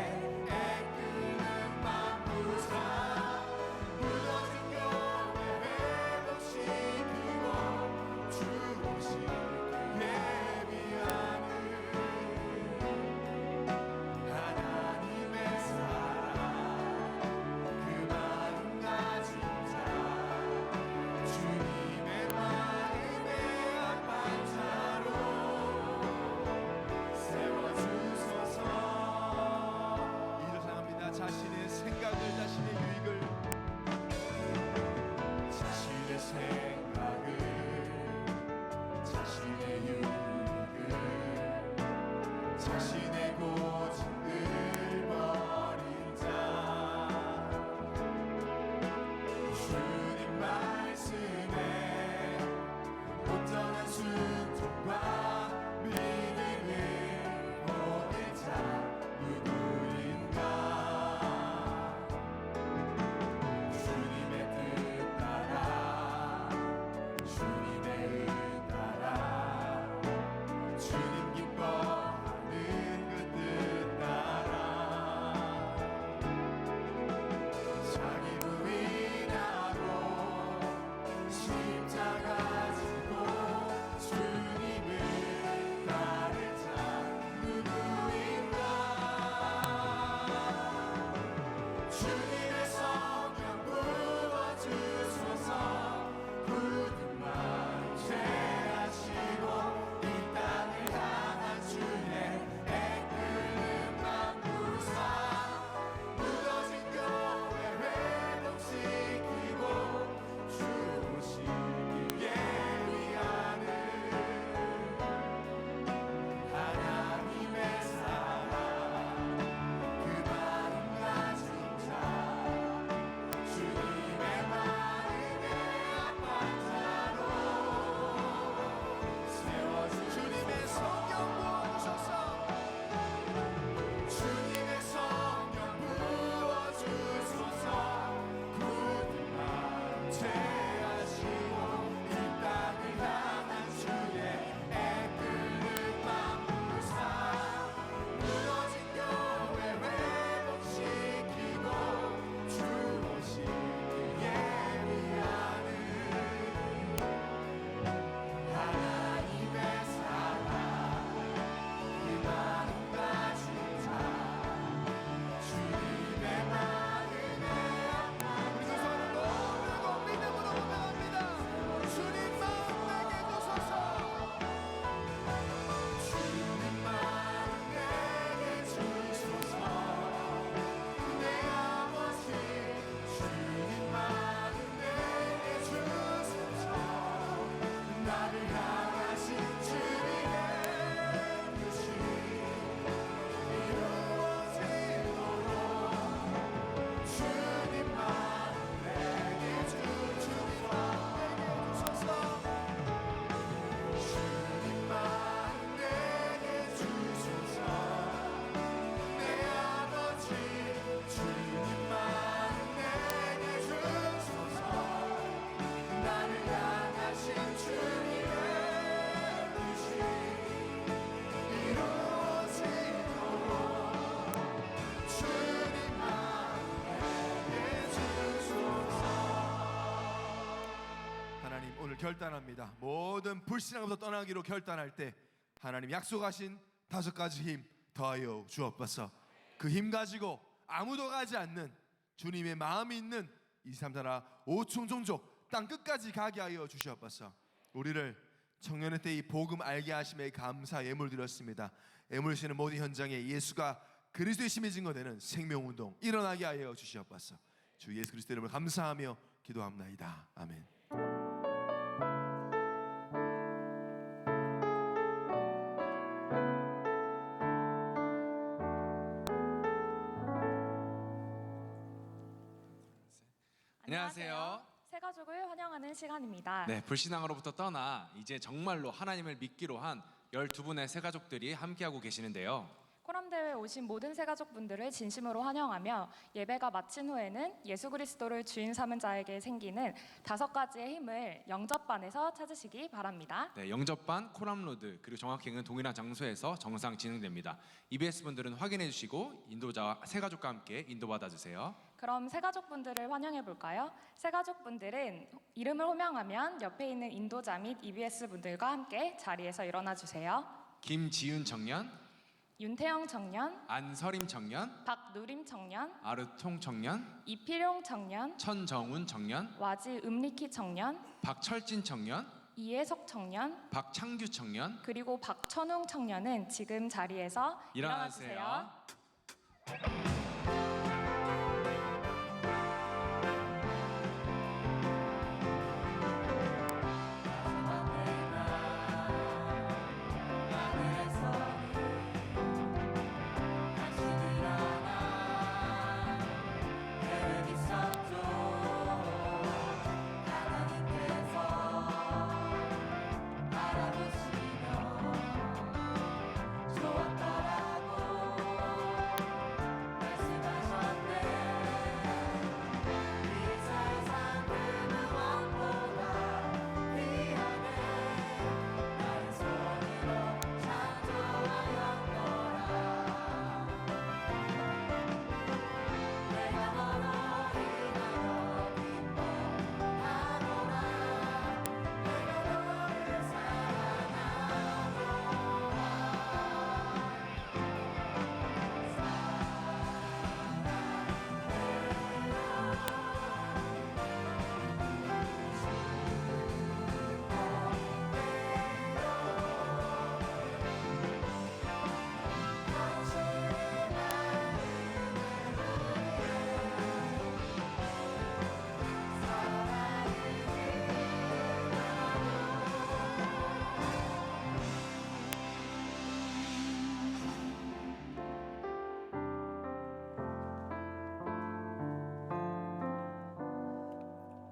애끓는 맘 부사 무너진 교회 회복시키고 주 오실 그의 위하는 하나님의 사랑 그 마음 가진 자 주님의 마음에 앞반자로 세워주소서 이를 사랑합니다. 자신의 생각을 자신의 유익을 자신의 생각을 자신의 유익을 자신의 고집을 버린 자 주님 말씀에 온전한 순종과 믿음을 보낼 자 누구인가 주님의 뜻 따라 주님의 의 따라 주님 기뻐하는 그 결단합니다. 모든 불신앙부터 떠나기로 결단할 때 하나님 약속하신 5가지 힘 더하여 주옵소서. 그 힘 가지고 아무도 가지 않는 주님의 마음이 있는 이 삼나라 5층 종족 땅 끝까지 가게 하여 주시옵소서. 우리를 청년의 때 이 복음 알게 하심에 감사 예물 드렸습니다. 애물시는 모든 현장에 예수가 그리스도의 심이 증거되는 생명운동 일어나게 하여 주시옵소서. 주 예수 그리스도 이름을 감사하며 기도합나이다. 아멘. 안녕하세요. 새가족을 환영하는 시간입니다. 네, 불신앙으로부터 떠나 이제 정말로 하나님을 믿기로 한 12분의 새가족들이 함께하고 계시는데요. 코람대회에 오신 모든 새가족분들을 진심으로 환영하며 예배가 마친 후에는 예수 그리스도를 주인 삼은 자에게 생기는 5가지의 힘을 영접반에서 찾으시기 바랍니다. 네, 영접반, 코람로드, 그리고 정확히는 동일한 장소에서 정상 진행됩니다. EBS 분들은 확인해 주시고 인도자와 새가족과 함께 인도받아 주세요. 그럼 새가족분들을 환영해 볼까요? 새가족분들은 이름을 호명하면 옆에 있는 인도자 및 EBS 분들과 함께 자리에서 일어나 주세요. 김지윤 청년, 윤태영 청년, 안서림 청년, 박누림 청년, 아르통 청년, 이필용 청년, 천정훈 청년, 와지 음리키 청년, 박철진 청년, 이혜석 청년, 박창규 청년, 그리고 박천웅 청년은 지금 자리에서 일어나 주세요.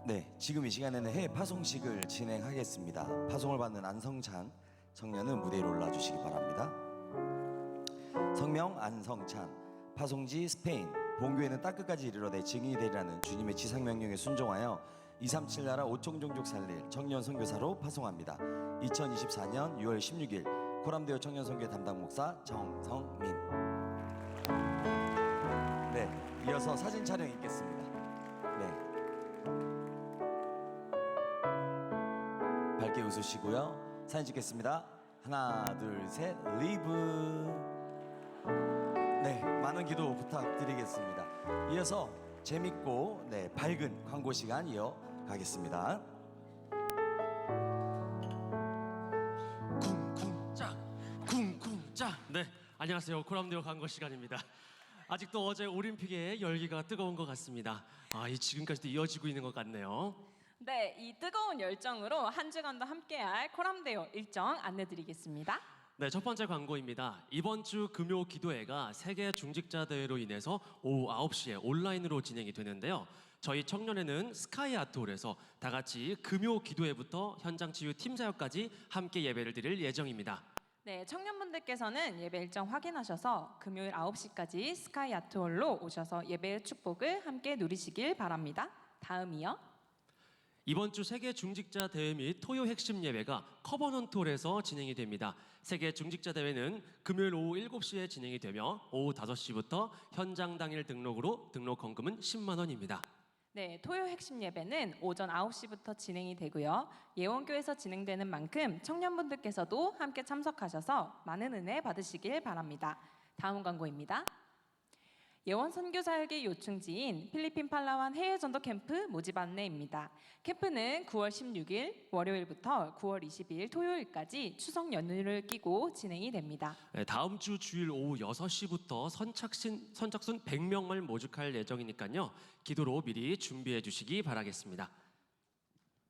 네, 지금 이 시간에는 해외 파송식을 진행하겠습니다. 파송을 받는 안성찬 청년은 무대 위로 올라주시기 바랍니다. 성명 안성찬, 파송지 스페인, 본교회는 땅끝까지 이르러내 증인이 되리라는 주님의 지상명령에 순종하여 237 나라 5종 종족 살릴 청년 선교사로 파송합니다. 2024년 6월 16일 코람대교 청년 선교회 담당 목사 정성민. 네, 이어서 사진 촬영 있겠습니다. 네. 밝게 웃으시고요. 사진 찍겠습니다. 하나, 둘, 셋, 리브. 네, 많은 기도 부탁드리겠습니다. 이어서 재밌고 밝은 광고 시간 이어가겠습니다. 쿵쿵짝. 네, 안녕하세요. 코람대교 광고 시간입니다. 아직도 어제 올림픽의 열기가 뜨거운 것 같습니다. 이 지금까지도 이어지고 있는 것 같네요. 네, 이 뜨거운 열정으로 한 주간도 함께할 코람대요 일정 안내드리겠습니다. 네, 첫 번째 광고입니다. 이번 주 금요 기도회가 세계 중직자 대회로 인해서 오후 9시에 온라인으로 진행이 되는데요. 저희 청년회는 스카이 아트홀에서 다 같이 금요 기도회부터 현장 치유 팀 사역까지 함께 예배를 드릴 예정입니다. 네, 청년분들께서는 예배 일정 확인하셔서 금요일 9시까지 스카이 아트홀로 오셔서 예배의 축복을 함께 누리시길 바랍니다. 다음이요. 이번 주 세계 중직자 대회 및 토요 핵심 예배가 커버넌트홀에서 진행이 됩니다. 세계 중직자 대회는 금요일 오후 7시에 진행이 되며 오후 5시부터 현장 당일 등록으로 등록 헌금은 10만 원입니다. 네, 토요 핵심 예배는 오전 9시부터 진행이 되고요. 예원교에서 진행되는 만큼 청년분들께서도 함께 참석하셔서 많은 은혜 받으시길 바랍니다. 다음 광고입니다. 예원 선교사역의 요충지인 필리핀 팔라완 해외 전도 캠프 모집 안내입니다. 캠프는 9월 16일 월요일부터 9월 22일 토요일까지 추석 연휴를 끼고 진행이 됩니다. 네, 다음 주 주일 오후 6시부터 선착순 100명을 모집할 예정이니까요. 기도로 미리 준비해 주시기 바라겠습니다.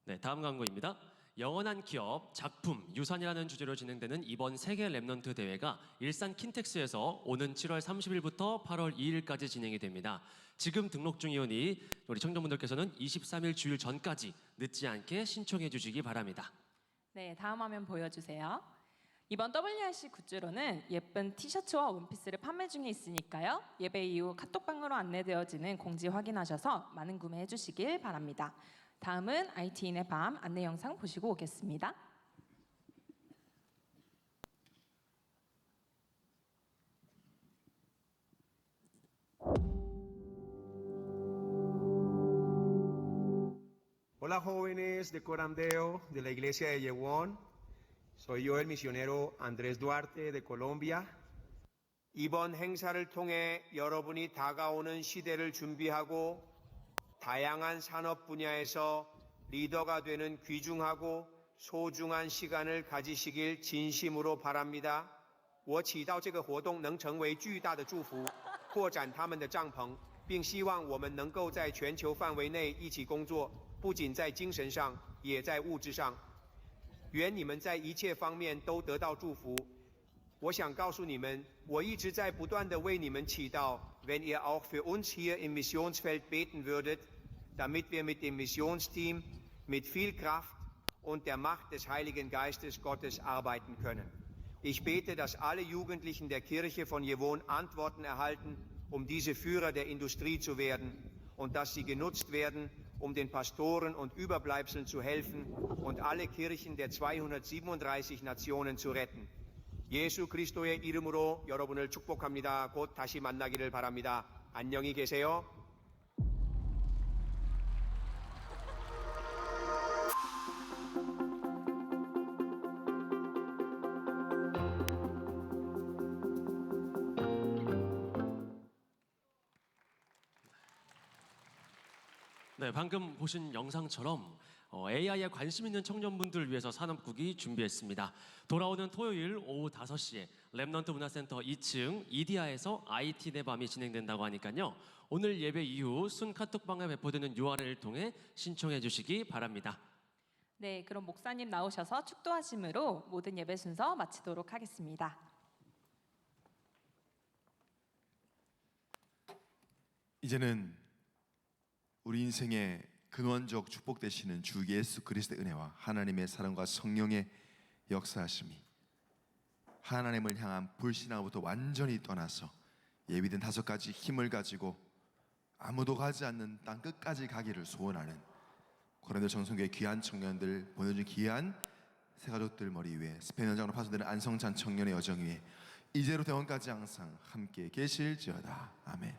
네, 다음 광고입니다. 영원한 기업, 작품, 유산이라는 주제로 진행되는 이번 세계 랩넌트 대회가 일산 킨텍스에서 오는 7월 30일부터 8월 2일까지 진행이 됩니다. 지금 등록 중이오니 우리 청년분들께서는 23일 주일 전까지 늦지 않게 신청해 주시기 바랍니다. 네, 다음 화면 보여주세요. 이번 WRC 굿즈로는 예쁜 티셔츠와 원피스를 판매 중에 있으니까요. 예배 이후 카톡방으로 안내되어지는 공지 확인하셔서 많은 구매해 주시길 바랍니다. 다음은 IT인의 밤 안내 영상 보시고 오겠습니다. Hola jóvenes de Corandeo, de la iglesia de Yewon. Soy yo el misionero Andrés Duarte de Colombia. 이번 행사를 통해 여러분이 다가오는 시대를 준비하고 다양한 산업 분야에서 리더가 되는 귀중하고 소중한 시간을 가지시길 진심으로 바랍니다. 我祈祷这个活动能成为巨大的祝福，扩展他们的帐篷，并希望我们能够在全球范围内一起工作，不仅在精神上，也在物质上。愿你们在一切方面都得到祝福。我想告诉你们，我一直在不断地为你们祈祷。Wenn ihr auch für uns hier im Missionsfeld beten würdet, damit wir mit dem Missionsteam mit viel Kraft und der Macht des Heiligen Geistes Gottes arbeiten können. Ich bete, dass alle Jugendlichen der Kirche von Yewon Antworten erhalten, um diese Führer der Industrie zu werden, und dass sie genutzt werden, um den Pastoren und Überbleibseln zu helfen und alle Kirchen der 237 Nationen zu retten. 예수 그리스도의 이름으로 여러분을 축복합니다. 곧 다시 만나기를 바랍니다. 안녕히 계세요. 네, 방금 보신 영상처럼 AI에 관심 있는 청년분들을 위해서 산업국이 준비했습니다. 돌아오는 토요일 오후 5시에 랩넌트 문화센터 2층 이디아에서 IT 내 밤이 진행된다고 하니까요. 오늘 예배 이후 순 카톡방에 배포되는 URL을 통해 신청해 주시기 바랍니다. 네, 그럼 목사님 나오셔서 축도하심으로 모든 예배 순서 마치도록 하겠습니다. 이제는 우리 인생의 근원적 축복 되시는 주 예수 그리스도의 은혜와 하나님의 사랑과 성령의 역사하심이 하나님을 향한 불신앙부터 완전히 떠나서 예비된 5가지 힘을 가지고 아무도 가지 않는 땅 끝까지 가기를 소원하는 고린도 정성교회 귀한 청년들 보내준 귀한 새가족들 머리 위에 스페인 현장으로 파송되는 안성찬 청년의 여정 위에 이제로 대원까지 항상 함께 계실지어다. 아멘.